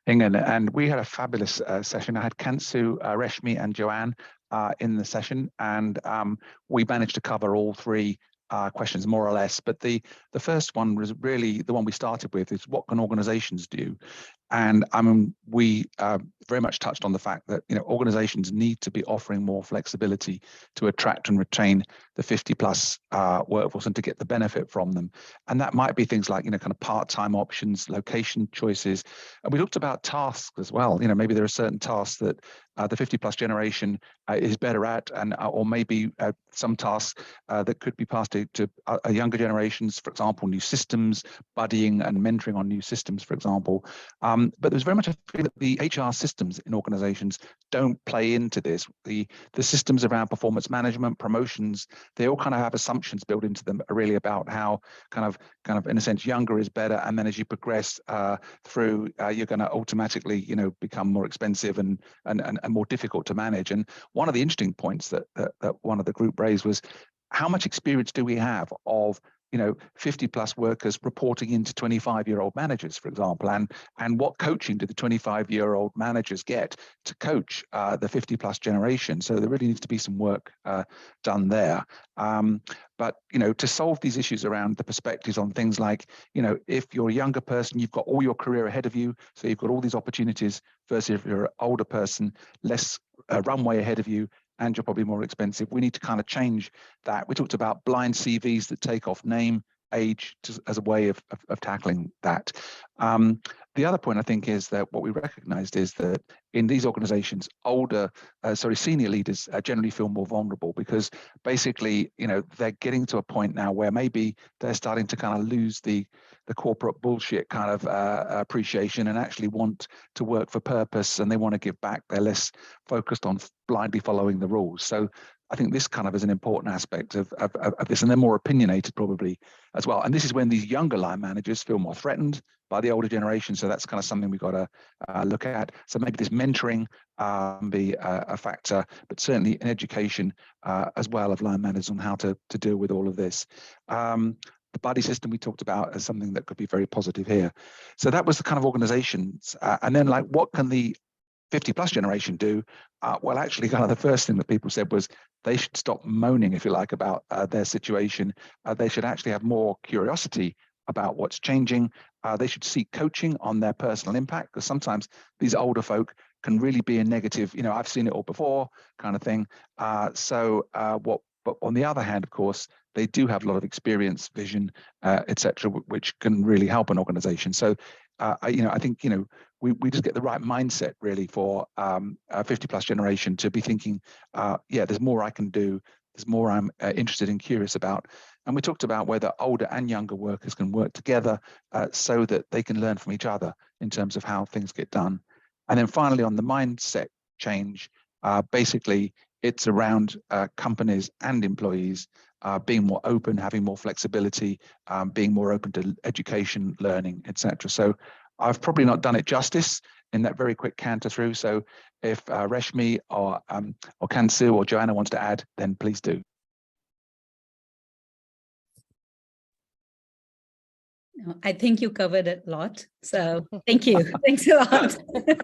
Ingen, and we had a fabulous session. I had Kansu, Reshmi, and Joanne in the session, and we managed to cover all three questions more or less. But the first one was really the one we started with: is what can organizations do? And I mean, we very much touched on the fact that organizations need to be offering more flexibility to attract and retain the 50+ workforce and to get the benefit from them. And that might be things like kind of part-time options, location choices. And we looked about tasks as well. Maybe there are certain tasks that the 50+ generation is better at, and or maybe some tasks that could be passed to younger generations. For example, new systems, buddying and mentoring on new systems, for example. But there's very much a feeling that the HR systems in organizations don't play into this. The systems around performance management, promotions, they all kind of have assumptions built into them, really about how kind of in a sense younger is better, and then as you progress through, you're going to automatically become more expensive and more difficult to manage. And one of the interesting points that one of the group raised was, how much experience do we have of 50+ workers reporting into 25-year-old managers, for example, and what coaching do the 25-year-old managers get to coach the 50+ generation? So there really needs to be some work done there. But to solve these issues around the perspectives on things like, if you're a younger person, you've got all your career ahead of you, so you've got all these opportunities, versus if you're an older person, less runway ahead of you, and you're probably more expensive. We need to kind of change that. We talked about blind CVs that take off name, age as a way of tackling that. The other point I think is that what we recognized is that in these organizations, senior leaders generally feel more vulnerable, because basically, they're getting to a point now where maybe they're starting to kind of lose the corporate bullshit kind of appreciation, and actually want to work for purpose, and they want to give back. They're less focused on blindly following the rules. So I think this kind of is an important aspect of this, and they're more opinionated probably as well. And this is when these younger line managers feel more threatened by the older generation. So that's kind of something we've got to look at. So maybe this mentoring be a factor, but certainly in education as well of line managers on how to deal with all of this. The buddy system we talked about as something that could be very positive here. So that was the kind of organizations. And then like, what can the 50+ generation do? Well, actually, kind of the first thing that people said was they should stop moaning, if you like, about their situation. They should actually have more curiosity about what's changing. They should seek coaching on their personal impact, because sometimes these older folk can really be a negative, I've seen it all before kind of thing. But on the other hand, of course, they do have a lot of experience, vision, etc., which can really help an organization. So, I think, we just get the right mindset really for a 50+ generation to be thinking, there's more I can do. There's more I'm interested and curious about. And we talked about whether older and younger workers can work together so that they can learn from each other in terms of how things get done. And then finally, on the mindset change, basically, it's around companies and employees being more open, having more flexibility, being more open to education, learning, etc. So I've probably not done it justice in that very quick canter through. So if Reshmi or Kansu or Joanna wants to add, then please do. No, I think you covered a lot. So thank you. Thanks a lot. It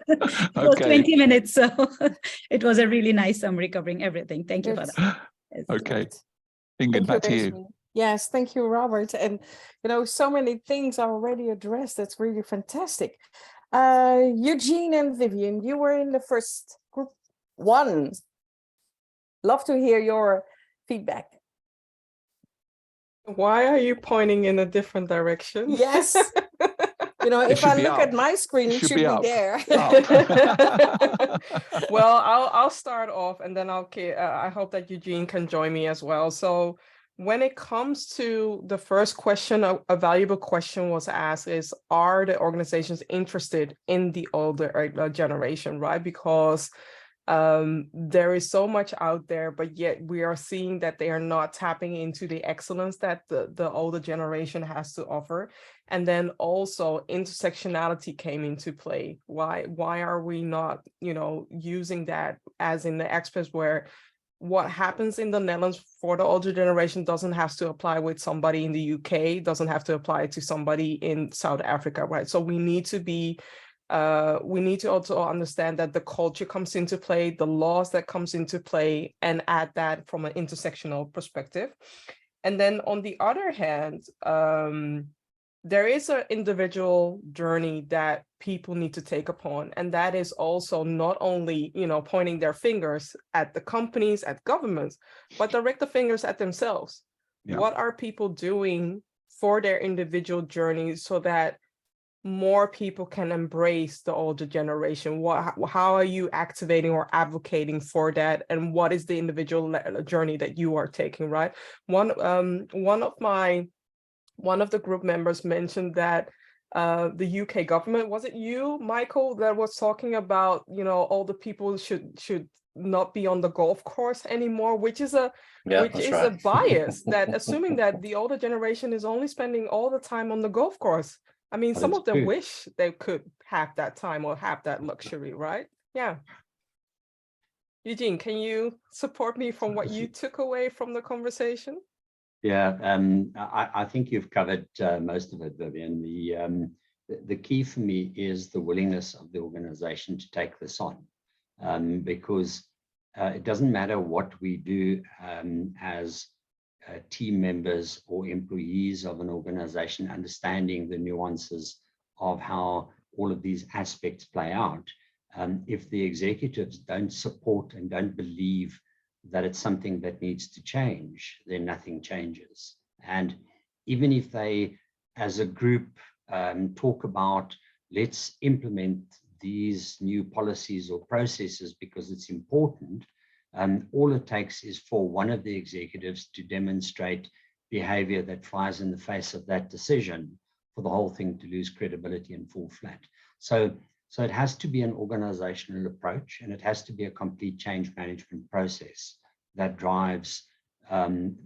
was 20 minutes. So it was a really nice summary covering everything. Thank you for that. Yes. Okay. Ingen, back to you. Yes, thank you, Robert. And, you know, so many things are already addressed. That's really fantastic. Eugene and Vivian, you were in the first group one. Love to hear your feedback. Why are you pointing in a different direction? Yes. You know, if I look at my screen, it should be there. Well, I'll start off, and then I hope that Eugene can join me as well. So when it comes to the first question, a valuable question was asked is, are the organizations interested in the older generation, right? Because there is so much out there, but yet we are seeing that they are not tapping into the excellence that the older generation has to offer. And then also intersectionality came into play. Why are we not, you know, using that as in the experts, where what happens in the Netherlands for the older generation doesn't have to apply with somebody in the UK, doesn't have to apply to somebody in South Africa, right? So we need to also understand that the culture comes into play, the laws that comes into play, and add that from an intersectional perspective. And then on the other hand, there is an individual journey that people need to take upon. And that is also not only, you know, pointing their fingers at the companies, at governments, but direct the fingers at themselves. Yeah. What are people doing for their individual journey so that more people can embrace the older generation? How are you activating or advocating for that? And what is the individual journey that you are taking, right? One of the group members mentioned that the UK government, was it you, Michael, that was talking about, you know, older people should not be on the golf course anymore, which is a bias that assuming that the older generation is only spending all the time on the golf course. I mean, some of them wish they could have that time or have that luxury, right? Yeah. Eugene, can you support me from what you took away from the conversation? Yeah, I think you've covered most of it, Vivian. The key for me is the willingness of the organization to take this on, because it doesn't matter what we do as team members or employees of an organization, understanding the nuances of how all of these aspects play out. If the executives don't support and don't believe that it's something that needs to change, then nothing changes. And even if they, as a group, talk about, let's implement these new policies or processes because it's important, all it takes is for one of the executives to demonstrate behavior that flies in the face of that decision for the whole thing to lose credibility and fall flat. So it has to be an organizational approach, and it has to be a complete change management process that drives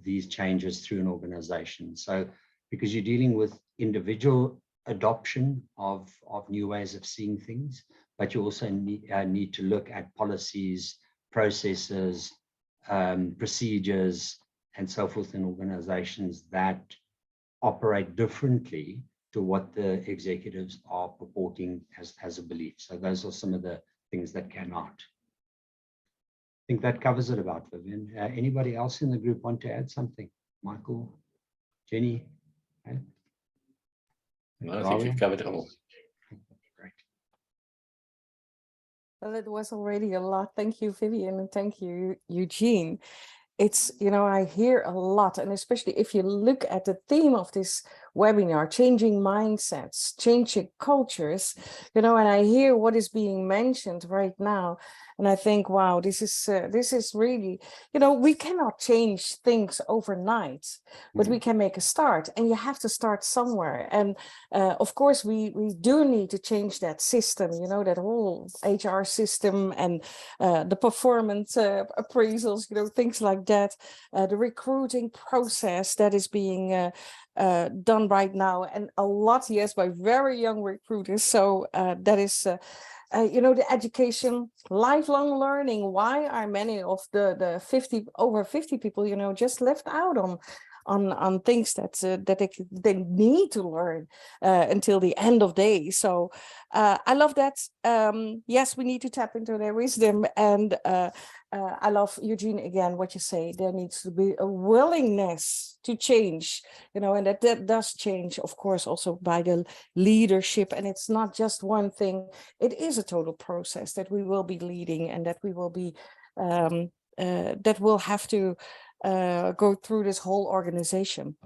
these changes through an organization. So because you're dealing with individual adoption of new ways of seeing things, but you also need to look at policies, processes, procedures, and so forth in organizations that operate differently to what the executives are purporting as a belief. So those are some of the things that came out. I think that covers it about Vivian. Anybody else in the group want to add something? Michael, Jenny? Okay. No, I think you've covered it all. Great. Well, it was already a lot. Thank you, Vivian, and thank you, Eugene. It's, you know, I hear a lot, and especially if you look at the theme of this webinar, changing mindsets, changing cultures, you know, and I hear what is being mentioned right now, and I think, wow, this is really, you know, we cannot change things overnight, but we can make a start, and you have to start somewhere. And of course, we do need to change that system, you know, that whole HR system and the performance appraisals, you know, things like that, the recruiting process that is being done right now, and a lot, yes, by very young recruiters. So that is, you know, the education, lifelong learning. Why are many of the over 50 people, you know, just left out on things that they need to learn until the end of days. So I love that. Yes, we need to tap into their wisdom, and I love, Eugene, again what you say. There needs to be a willingness to change, you know, and that does change, of course, also by the leadership. And it's not just one thing; it is a total process that we will be leading, and that we will be that will have to go through this whole organization.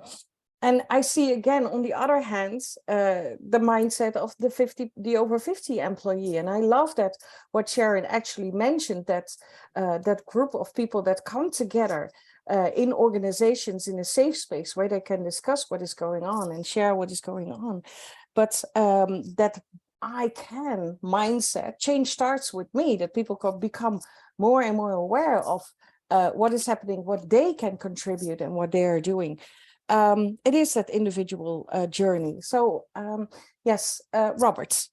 And I see again, on the other hand, the mindset of the over 50 employee. And I love that what Sharon actually mentioned, that that group of people that come together in organizations in a safe space where they can discuss what is going on and share what is going on. But that I can mindset change starts with me, that people can become more and more aware of what is happening, what they can contribute, and what they are doing. It is that individual journey. So yes, Robert.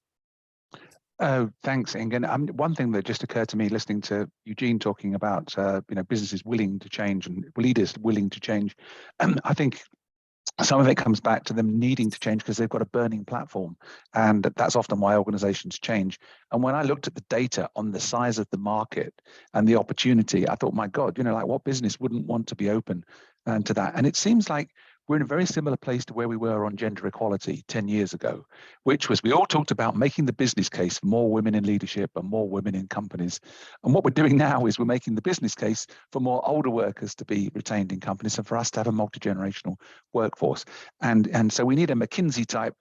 Oh, thanks, Ingen. One thing that just occurred to me listening to Eugene talking about businesses willing to change and leaders willing to change. I think some of it comes back to them needing to change because they've got a burning platform, and that's often why organizations change. And when I looked at the data on the size of the market and the opportunity, I thought, my God, like what business wouldn't want to be open to that? And it seems like we're in a very similar place to where we were on gender equality 10 years ago, which was we all talked about making the business case for more women in leadership and more women in companies. And what we're doing now is we're making the business case for more older workers to be retained in companies and for us to have a multi-generational workforce. And so we need a McKinsey type,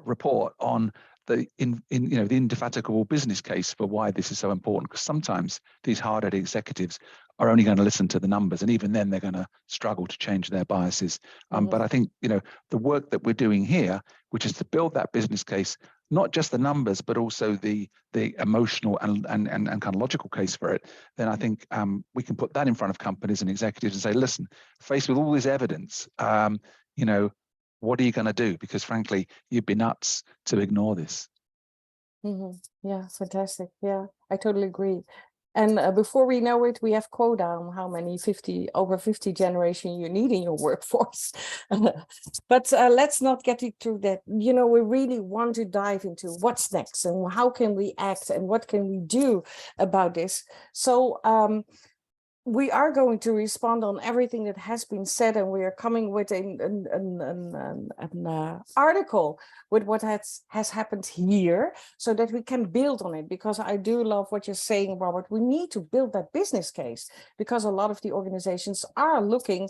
report on the indefatigable business case for why this is so important, because sometimes these hard-headed executives are only going to listen to the numbers, and even then they're going to struggle to change their biases. But I think the work that we're doing here, which is to build that business case, not just the numbers, but also the emotional and kind of logical case for it, then I think we can put that in front of companies and executives and say, listen, faced with all this evidence, what are you going to do? Because frankly, you'd be nuts to ignore this. Yeah, fantastic. Yeah, I totally agree. And before we know it, we have quota on how many over 50 generation you need in your workforce. But let's not get into that. We really want to dive into what's next and how can we act and what can we do about this. So we are going to respond on everything that has been said, and we are coming with an article with what has happened here so that we can build on it, because I do love what you're saying, Robert. We need to build that business case, because a lot of the organizations are looking,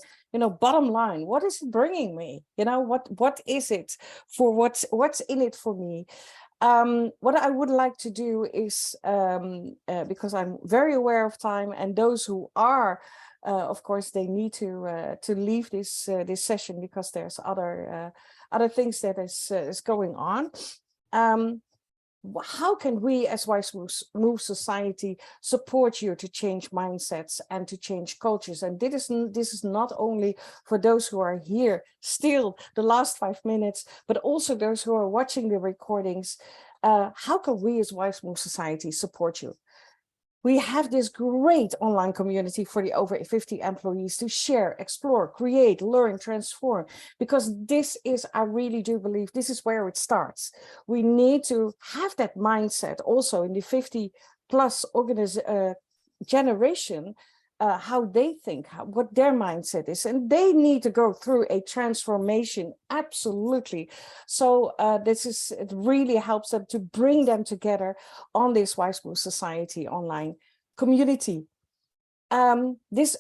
bottom line, what is it bringing me? What is it for, what's in it for me? What I would like to do is, because I'm very aware of time, and those who are, of course, they need to leave this session because there's other things that is going on. How can we as Wize Move Society support you to change mindsets and to change cultures? And this is not only for those who are here still the last 5 minutes, but also those who are watching the recordings. How can we as Wize Move Society support you? We have this great online community for the over 50 employees to share, explore, create, learn, transform, because this is, I really do believe, this is where it starts. We need to have that mindset also in the 50 plus generation, how they think, what their mindset is, and they need to go through a transformation, absolutely. So it really helps them to bring them together on this Wize Move Society online community. This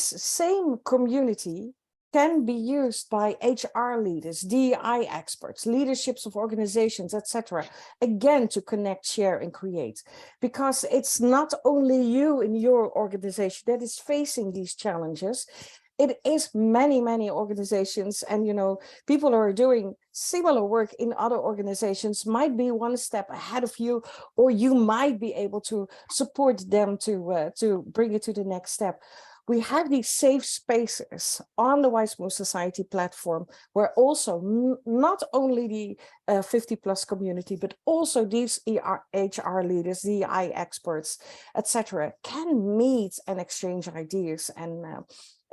same community can be used by HR leaders, DEI experts, leaderships of organizations, etc. Again, to connect, share, and create. Because it's not only you in your organization that is facing these challenges. It is many, many organizations, and people who are doing similar work in other organizations might be one step ahead of you, or you might be able to support them to bring it to the next step. we have these safe spaces on the Wize Move Society platform where also not only the 50 plus community, but also these HR leaders, DEI experts, etc., can meet and exchange ideas and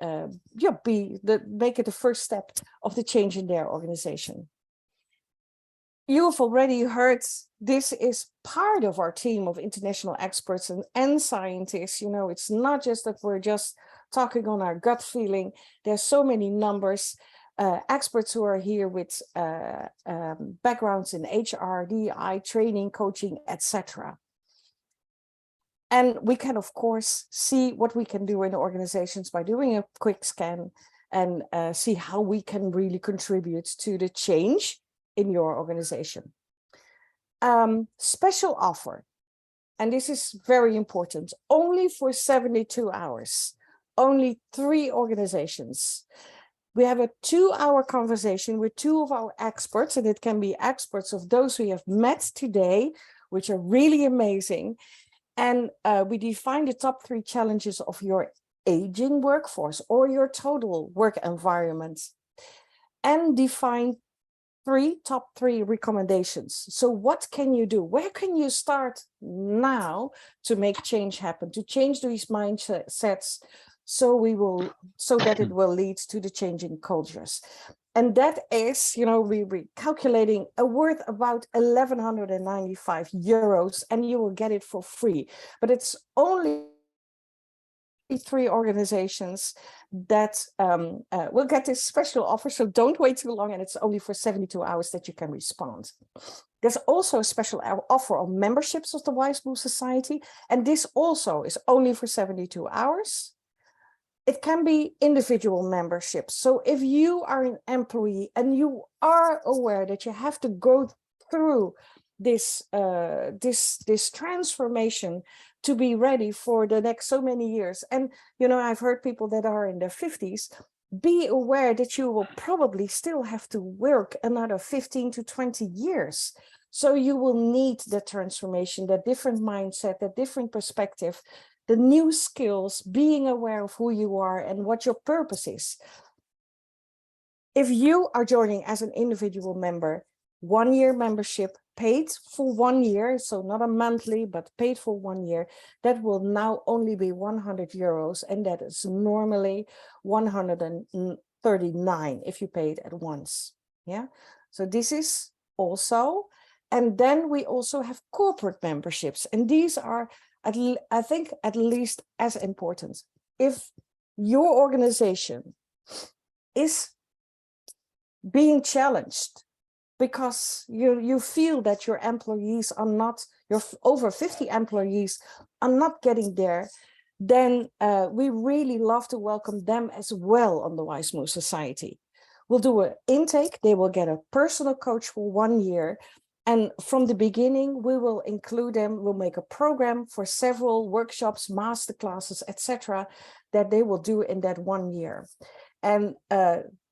make it the first step of the change in their organization. You've already heard this is part of our team of international experts and scientists. You know, it's not just that we're just talking on our gut feeling. There's so many numbers, experts who are here with backgrounds in HR, DEI, training, coaching, etc. And we can, of course, see what we can do in the organizations by doing a quick scan and see how we can really contribute to the change in your organization. Special offer, and this is very important, only for 72 hours, only 3 organizations. We have a 2-hour conversation with 2 of our experts, and it can be experts of those we have met today, which are really amazing. And we define the top 3 challenges of your aging workforce or your total work environment, and define top 3 recommendations. So what can you do? Where can you start now to make change happen, to change these mindsets so that it will lead to the changing cultures? And that is, you know, we're calculating a worth about €1,195, and you will get it for free. But it's only 3 organizations that will get this special offer, so don't wait too long, and it's only for 72 hours that you can respond. There's also a special offer on memberships of the Wize Move Society, and this also is only for 72 hours. It can be individual memberships. So if you are an employee and you are aware that you have to go through this transformation to be ready for the next so many years. And, you know, I've heard people that are in their 50s, be aware that you will probably still have to work another 15 to 20 years. So you will need the transformation, that different mindset, that different perspective, the new skills, being aware of who you are and what your purpose is. If you are joining as an individual member, 1-year membership, paid for 1 year, so not a monthly, but paid for 1 year, that will now only be €100, and that is normally 139 if you pay it at once. Yeah, so this is also, and then we also have corporate memberships, and these are, I think, at least as important. If your organization is being challenged because you feel that your employees are not, your over 50 employees are not getting there, then we really love to welcome them as well on the Wize Move Society. We'll do an intake. They will get a personal coach for 1 year. And from the beginning, we will include them. We'll make a program for several workshops, masterclasses, etc., that they will do in that 1 year. And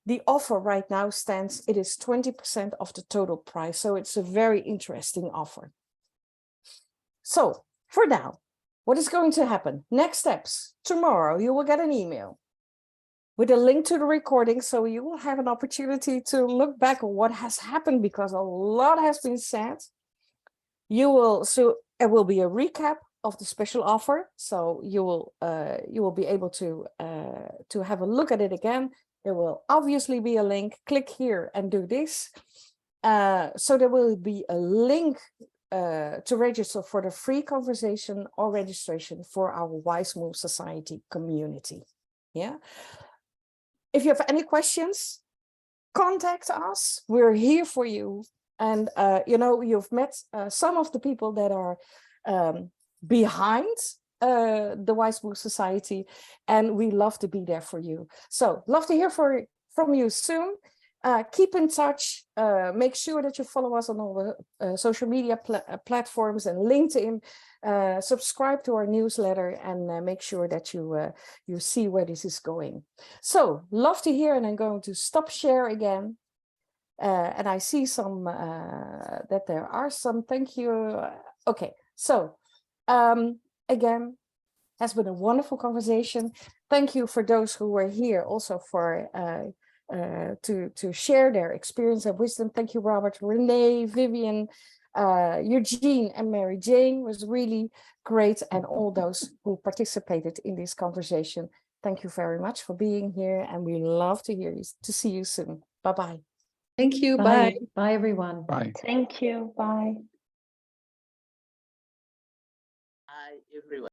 the offer right now stands, it is 20% of the total price. So it's a very interesting offer. So for now, what is going to happen? Next steps. Tomorrow, you will get an email with a link to the recording. So you will have an opportunity to look back on what has happened, because a lot has been said. So it will be a recap of the special offer. So you will be able to have a look at it again. There will obviously be a link. Click here and do this. So there will be a link to register for the free conversation or registration for our Wize Move Society community. Yeah. If you have any questions, contact us. We're here for you. And you know, you've met some of the people that are behind the Wize Move Society, and we love to be there for you. So love to hear from you soon. Keep in touch. Make sure that you follow us on all the social media platforms and LinkedIn. Subscribe to our newsletter, and make sure that you see where this is going. So love to hear, and I'm going to stop share again. And I see some that there are some. Thank you. Okay, so again, has been a wonderful conversation. thank you for those who were here also for to share their experience and wisdom. Thank you, Robert, Renee, Vivian, Eugene, and Mary Jane. Was really great, and all those who participated in this conversation. Thank you very much for being here, and we love to hear you, to see you soon. Bye-bye. Thank you. Bye. Bye. Bye, everyone. Bye. Thank you. Bye. Hi, everyone.